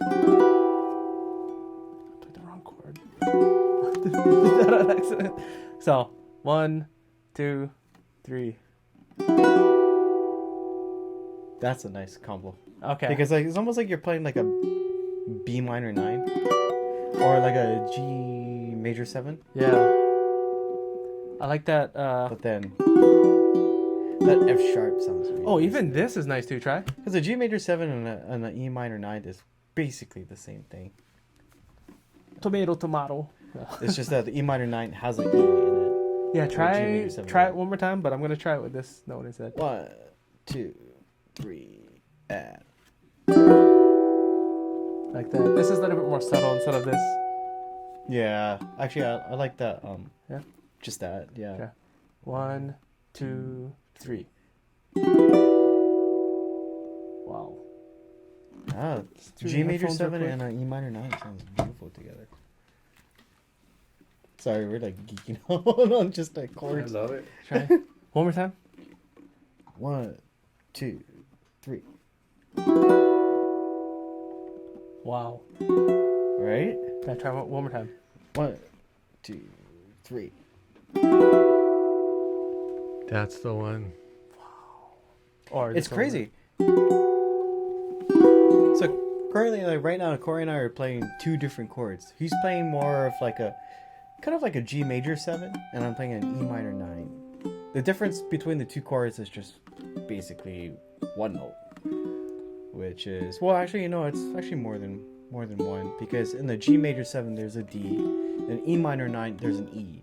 I played the wrong chord. Did that on accident. So 1, 2, 3. That's a nice combo. Okay. Because like it's almost like you're playing like a B minor 9 or like a G major 7, yeah, I like that. but then that F sharp sounds really Oh, nice. even this is nice too. Try. Because a G major 7 and an E minor 9 is basically the same thing. Tomato. It's just that the E minor 9 has an E in Yeah, G try major 7. it one more time, but I'm gonna try it with this note instead. it. 1, 2, 3, and Like that. This is a little bit more subtle instead of this. yeah. Actually, I like that. Yeah? Just that. Yeah. Okay. 1, 2, 3. Wow. Ah, Dude, G major headphones real 7 quick. and an E minor 9 sounds beautiful together. Sorry, we're like geeking out on just like I chords. love it. Try one more time. 1, 2, 3. Wow. Right? Yeah, try one more time. 1, 2, 3. That's the one. Or It's this one. crazy. So currently, like right now, Corey and I are playing two different chords. He's playing more of like a kind of like a G major 7, and I'm playing an E minor 9. The difference between the two chords is just basically one note, which is well, actually, you know, it's actually more than one, because in the G major 7 there's a D, and E minor 9 there's an E.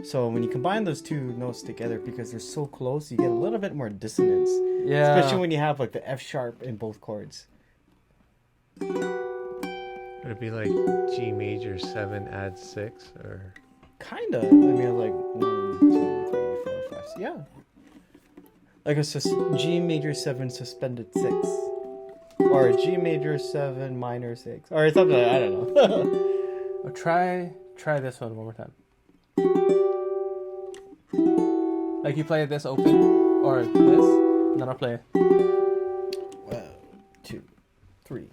So when you combine those two notes together, because they're so close, you get a little bit more dissonance. Yeah. Especially when you have like the F sharp in both chords. Would it be like G major 7 add 6 or? Kinda. I mean, like 1, 2, 3, 4, 5. Yeah. Like a G major 7 suspended 6, or a G major 7 minor 6, or something. I don't know. Or try this one more time. Like you play this open or this, and then I'll play. 1, 2, 3.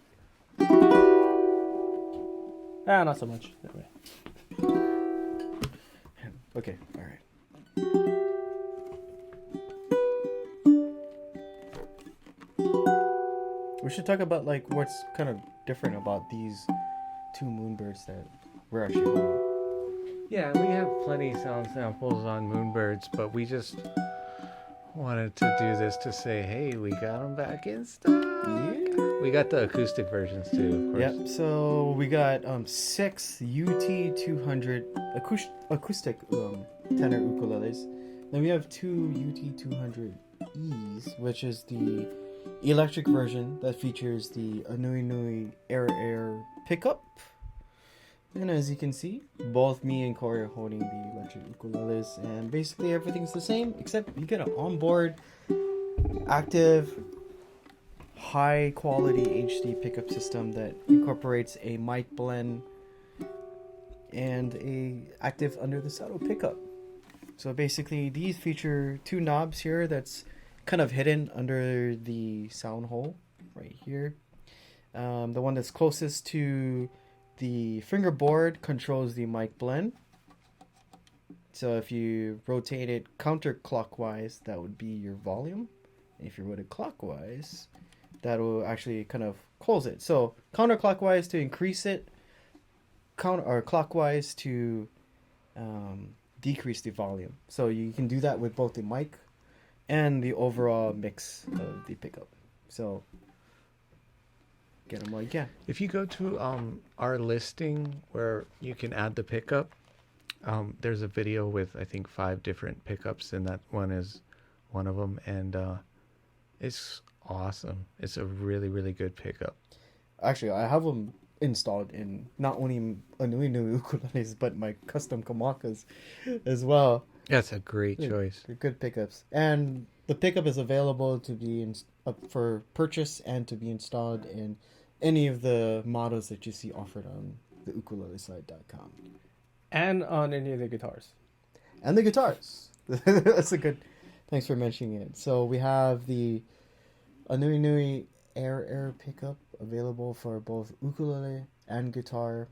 Not so much. That way. Okay. All right. We should talk about like what's kind of different about these two MoonBirds that we're actually holding. Yeah, we have plenty of sound samples on MoonBirds, but we just wanted to do this to say, hey, we got them back in stock. Yeah. We got the acoustic versions too, of course. Yep. So we got 6 UT200 acoustic tenor ukuleles. Then we have 2 UT200Es, which is the electric version that features the aNueNue air pickup. And as you can see, both me and Corey are holding the electric ukuleles, and basically everything's the same except you get an onboard active high quality HD pickup system that incorporates a mic blend and a active under the saddle pickup. So basically these feature 2 knobs here that's kind of hidden under the sound hole right here. The one that's closest to the fingerboard controls the mic blend. So if you rotate it counterclockwise, that would be your volume. If you rotate it clockwise, that will actually kind of close it. So counterclockwise to increase it, clockwise to decrease the volume. So you can do that with both the mic and the overall mix of the pickup. So get them like, yeah. If you go to our listing where you can add the pickup, there's a video with I think 5 different pickups, and that one is one of them, and it's awesome. It's a really, really good pickup. Actually, I have them installed in not only aNueNue ukuleles, but my custom kamakas as well. That's a great choice. They're good pickups. And the pickup is available to be up for purchase and to be installed in any of the models that you see offered on the ukulelesite.com. And on any of the guitars. And the guitars. That's a good... Thanks for mentioning it. So we have the aNueNue Air pickup available for both ukulele and guitar.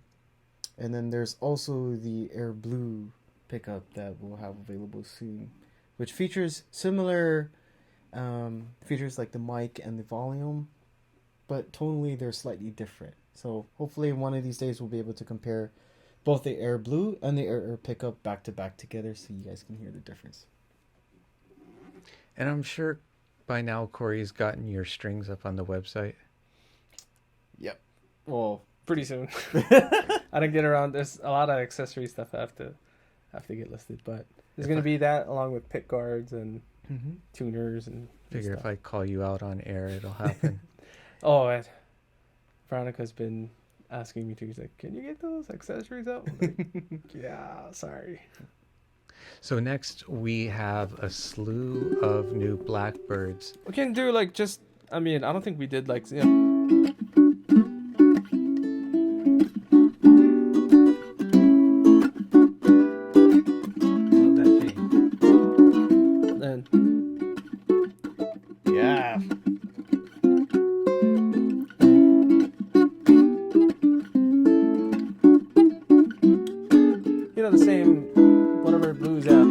And then there's also the Air Blue pickup that we'll have available soon, which features similar features like the mic and the volume, but tonally they're slightly different. So hopefully one of these days we'll be able to compare both the Air Blue and the Air pickup back to back together so you guys can hear the difference. And I'm sure by now Corey's gotten your strings up on the website. Yep. Well, Pretty soon. I didn't get around. There's a lot of accessory stuff I have to get listed, but there's gonna be that along with pick guards and tuners and Figure stuff. if I call you out on air, it'll happen. Oh, and Veronica's been asking me to. She's like, "Can you get those accessories up?" I'm like, yeah, sorry. So next we have a slew of new Blackbirds. We can do like just. I mean, I don't think we did like. You know, love that change. then Yeah. you know the same whatever blues app.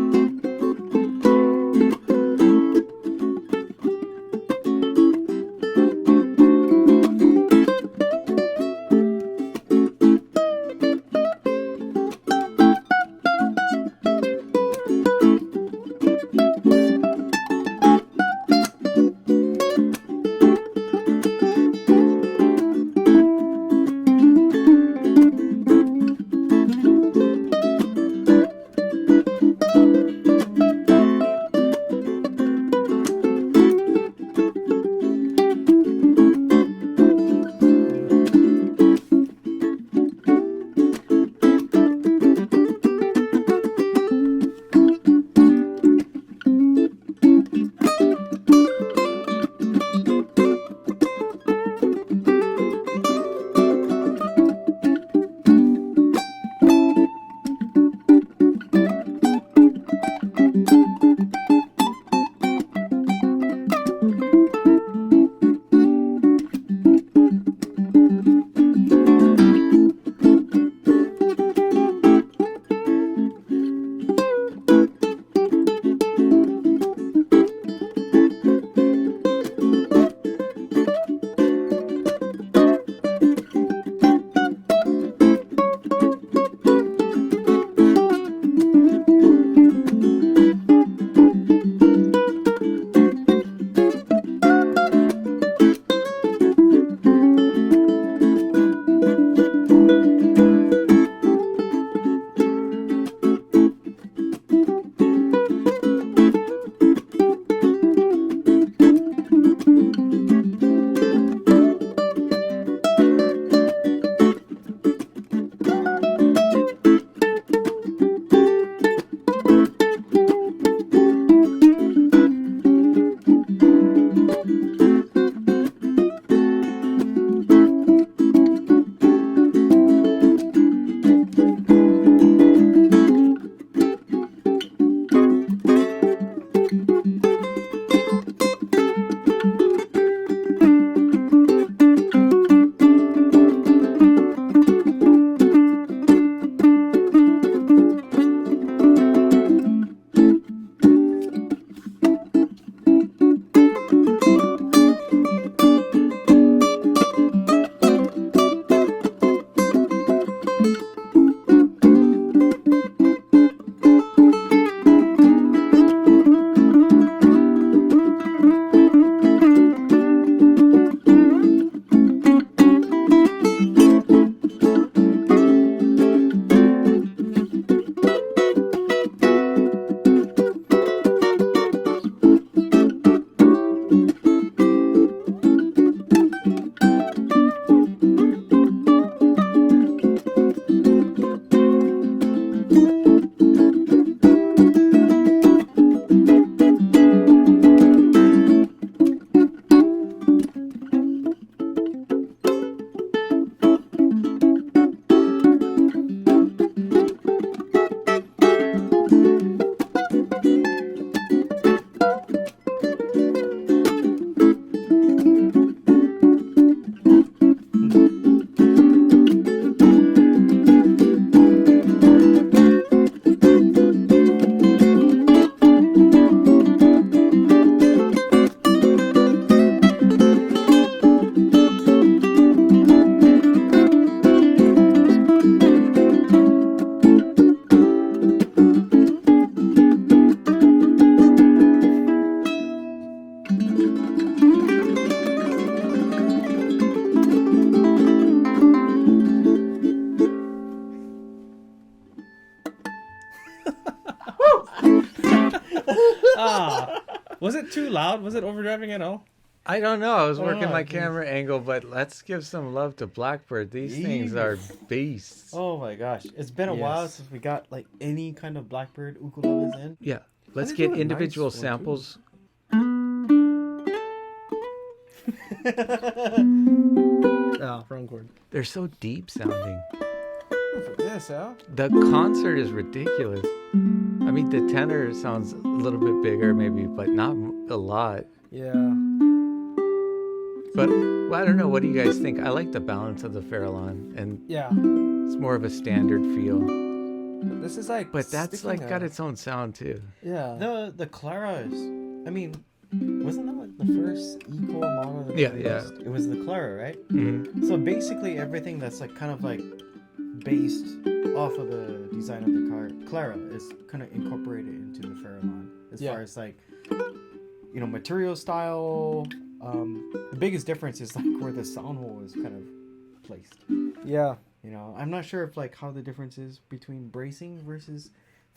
Was it too loud? Was it overdriving at all? I don't know. I was working Oh, my geez. camera angle, but let's give some love to Blackbird. These things are beasts. Oh my gosh, it's been a while Yes. since we got like any kind of Blackbird ukuleles in. Yeah. Let's they get do a nice individual one, too. samples. Oh, wrong chord. They're so deep sounding. For this, huh? The concert is ridiculous. I mean, the tenor sounds a little bit bigger, maybe, but not a lot. Yeah. But well, I don't know. What do you guys think? I like the balance of the Farallon, and Yeah. it's more of a standard feel. This is like. But that's sticking like got a- its own sound too. Yeah. The Clara is, I mean, wasn't that like the first equal model that Yeah, they yeah. released? It was the Clara, right? Mm-hmm. So basically everything that's like kind of like based off of the design of the Clara is kind of incorporated into the Farallon as Yeah. far as like, you know, material style. The biggest difference is like where the sound hole is kind of placed. Yeah. You know, I'm not sure if like how the difference is between bracing versus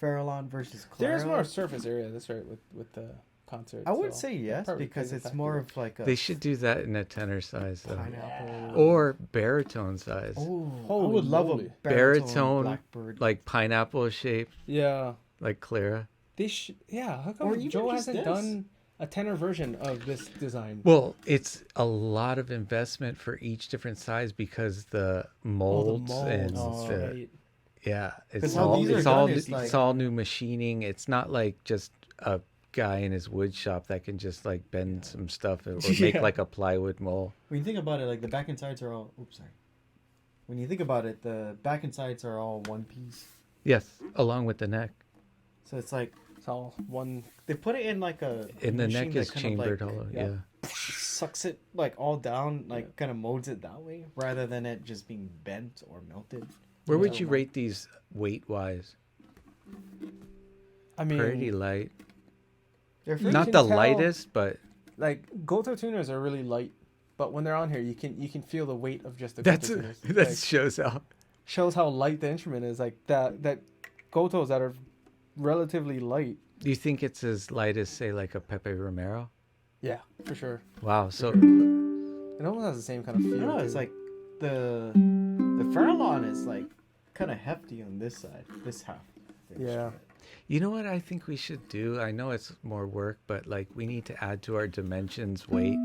Farallon versus Clara. There's more surface area. That's right with the concert. I would so say yes probably because plays a it's factor. more of like a They should do that in a tenor size though, pineapple or baritone size, Oh, I Holy would love moly. a Baritone, Blackbird. like pineapple shape, Yeah. like Clara. They should. Yeah. How come Or even Joe just hasn't this. done a tenor version of this design? Well, it's a lot of investment for each different size because the molds, and Oh, the, right. yeah, it's 'Cause how all these are it's all done is it's like- all new machining. It's not like just a guy in his wood shop that can just like bend some stuff or make Yeah. like a plywood mold. When you think about it, like the back and sides are all. Oops, sorry. When you think about it, the back and sides are all one piece. Yes, along with the neck. So it's like It's all one. they put it in like a. And the machine neck that is kind of, chambered like, hollow. yeah. Yeah. sucks it like all down, like kind of molds it that way, rather than it just being bent or melted. Where would Yeah. you rate these weight wise? I mean, Pretty light. They're You Not can the tell- lightest, but like Goto tuners are really light, but when they're on here, you can feel the weight of just the that's Goto tuners. that Like, shows out. shows how light the instrument is. Like that Gotos that are relatively light. Do you think it's as light as say like a Pepe Romero? Yeah, for sure. Wow. So It almost has the same kind of I feel. don't know. It's too. like the Farallon is like kind of hefty on this side, this half. of the Yeah. instrument. you know what I think we should do? I know it's more work, but like we need to add to our dimensions weight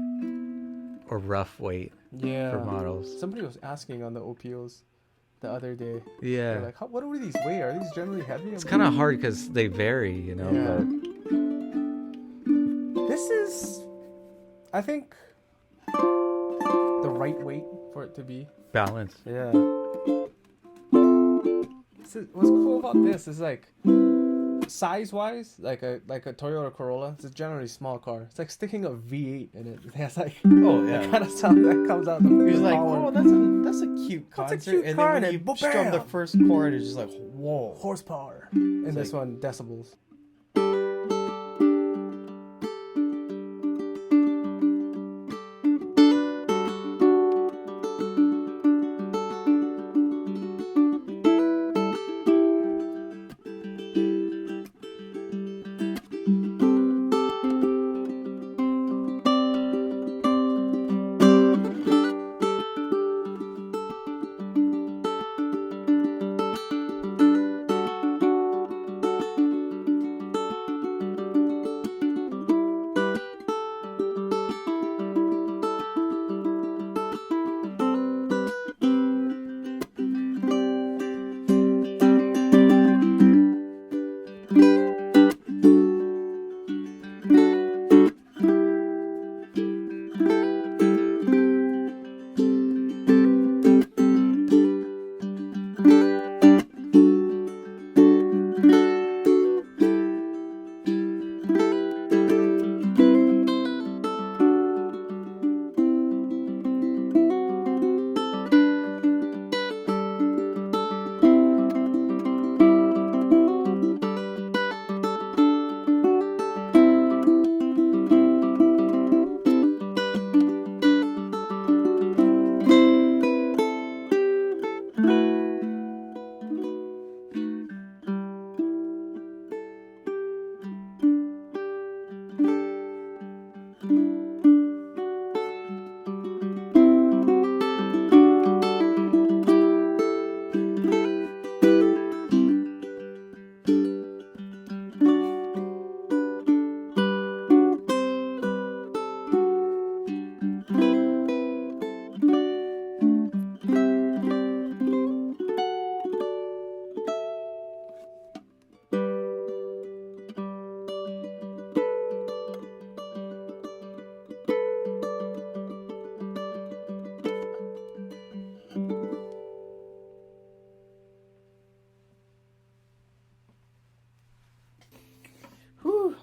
or rough weight yeah. for models. Somebody was asking on the OPOs the other day. Yeah. They're like, what do these weigh? Are these generally heavy? It's kind of hard because they vary, you know. Yeah. But This is, I think, the right weight for it to be. balance. Yeah. What's cool about this is like, size-wise, like a Toyota Corolla, it's a generally small car. It's like sticking a V8 in it. It has like Oh the yeah. kind of sound that comes out. You're The like, power. oh, that's a cute That's a concert. cute and car, then and when you then strum the bam! first chord, it's just like, whoa. horsepower. And It's this like- one, decibels.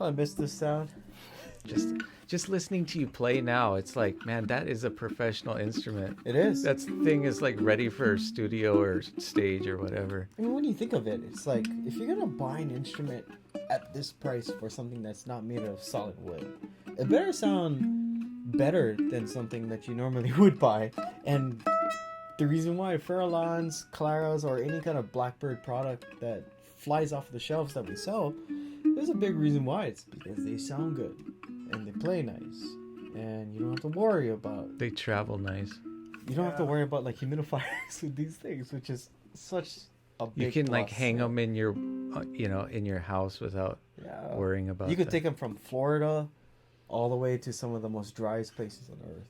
I miss this sound. Just listening to you play now, it's like, man, that is a professional instrument. It is. That thing is like ready for studio or stage or whatever. I mean, when you think of it, it's like if you're gonna buy an instrument at this price for something that's not made of solid wood, it better sound better than something that you normally would buy. And the reason why Farallons, Claras, or any kind of Blackbird product that flies off the shelves that we sell, there's a big reason why. It's because they sound good and they play nice, and you don't have to worry about. They travel nice. You don't have to worry about like humidifiers with these things, which is such a big. You can like plus. hang them in your, in your house without worrying about. You could that. take them from Florida all the way to some of the most driest places on earth.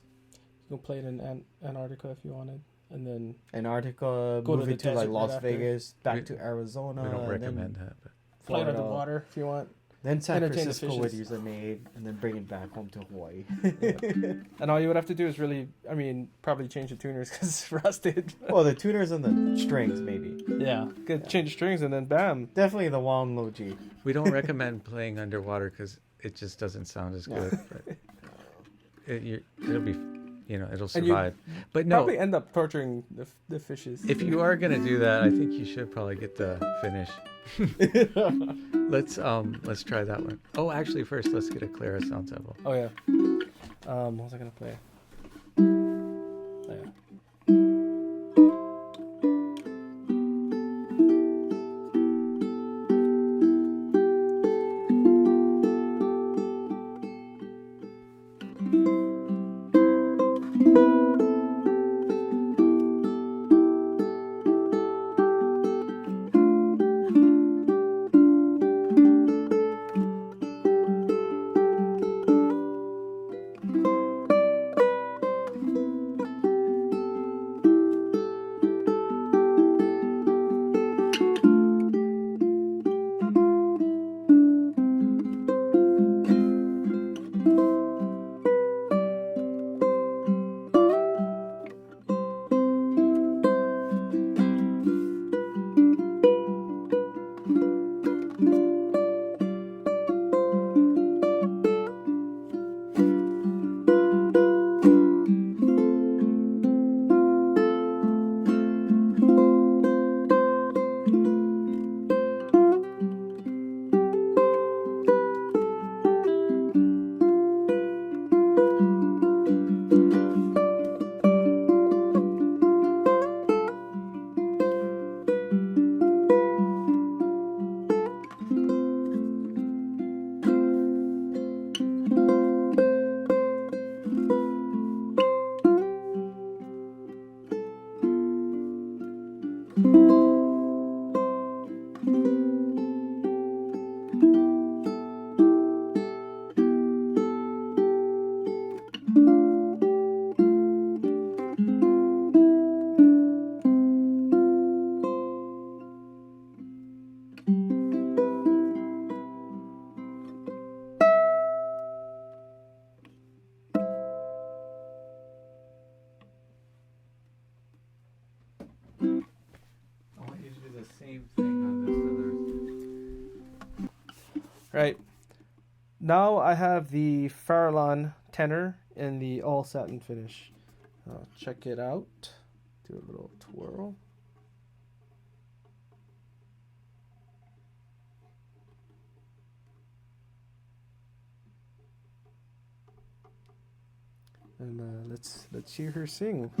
You can play it in Antarctica if you wanted, and then Antarctica, Go to move the it to like desert Las right after. Vegas, back We- to Arizona. We don't and recommend then that, but play it Florida, underwater if you want. Then San Entertain the Francisco where fishes. these are made, and then bring it back home to Hawaii. And all you would have to do is really, probably change the tuners because it's rusted. Well, the tuners and the strings, maybe. Yeah. Change the strings and then bam. Definitely the Wam Low G. we don't recommend playing underwater because it just doesn't sound as good. But it'll be, it'll And you survive. But no, Probably end up torturing the fishes. if you are gonna do that, I think you should probably get the finish. Let's try that one. Oh, actually, first let's get a Clara sound sample. Oh yeah. What was I gonna play? Oh, yeah. Right. Now I have the Farallon Tenor in the all satin finish. Check it out. Do a little twirl. And let's hear her sing.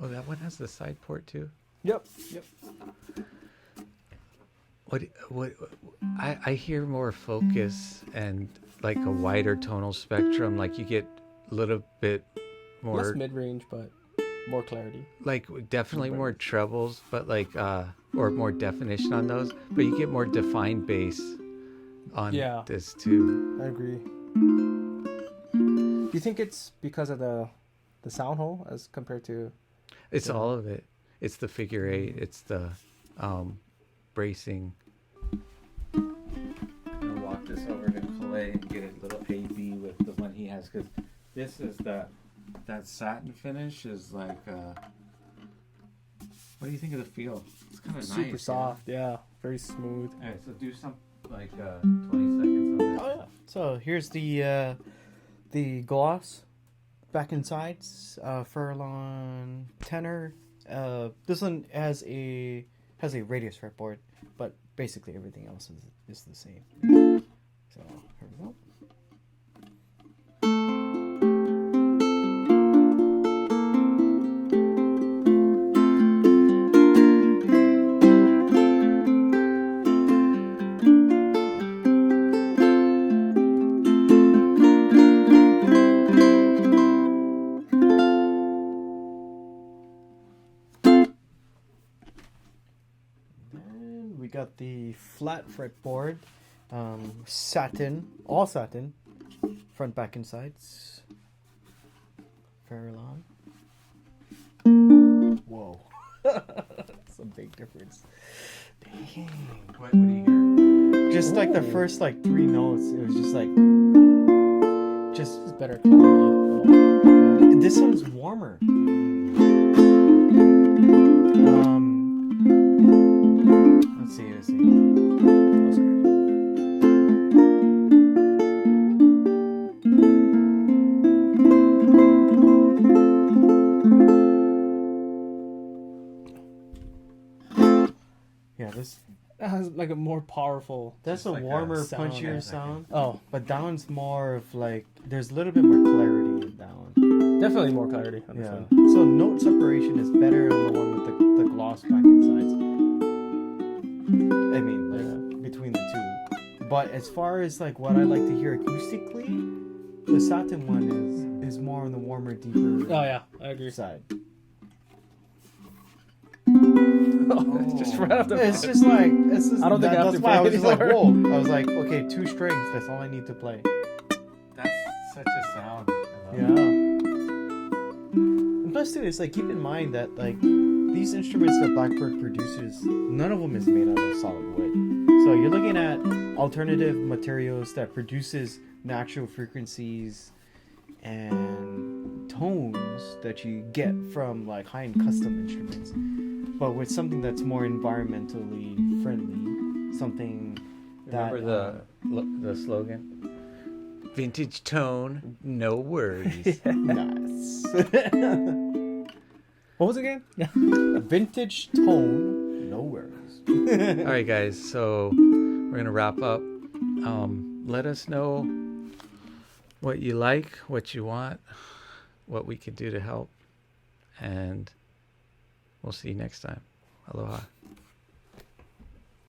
Oh, that one has the side port too. Yep. What I hear more focus and like a wider tonal spectrum. Like you get a little bit more, Less mid-range, but more clarity. like definitely more trebles, but like or more definition on those. But you get more defined bass on this too. I agree. Do you think it's because of the sound hole as compared to? It's all of it. It's the figure eight. It's the bracing. I'm gonna walk this over to Kalei and get a little A/B with the one he has, because this is that satin finish is like. What do you think of the feel? It's kind of nice. Super soft, yeah, very smooth. All right, so do some like 20 seconds on this. Oh yeah. So here's the gloss back and sides, Farallon Tenor. This one has a radius fretboard, but basically everything else is the same. So here we go. Got the flat fretboard, satin, all satin, front, back, and sides. Farallon. Whoa, that's a big difference. Dang. What do you hear? Just like the first like 3 notes, it was just like, It's better clarity. this one's warmer. Let's see. Oh, sorry. Yeah, this. It has like a more powerful. That's a like a warmer, sound, punchier yeah. sound. Oh, But that one's more of like, there's a little bit more clarity in that one. definitely more clarity on this Yeah. one. So note separation is better on the one with the gloss back and sides. I mean, like between the two. But as far as like what I like to hear acoustically, the satin one is more on the warmer, deeper Oh yeah, I agree. side. Just right off the It's just like it's just, I don't think I have that's to why I play was just like, anymore. whoa. I was like, okay, 2 strings. That's all I need to play. That's such a sound. I love Yeah. it. And plus, too, it's like keep in mind that like these instruments that Blackbird produces, none of them is made out of solid wood. So you're looking at alternative materials that produces natural frequencies and tones that you get from like high-end custom instruments, but with something that's more environmentally friendly, something that Remember the slogan? Vintage tone, no worries. nice. What was it again? A vintage tone, no worries. All right, guys. So we're gonna wrap up. Let us know what you like, what you want, what we can do to help, and we'll see you next time. Aloha.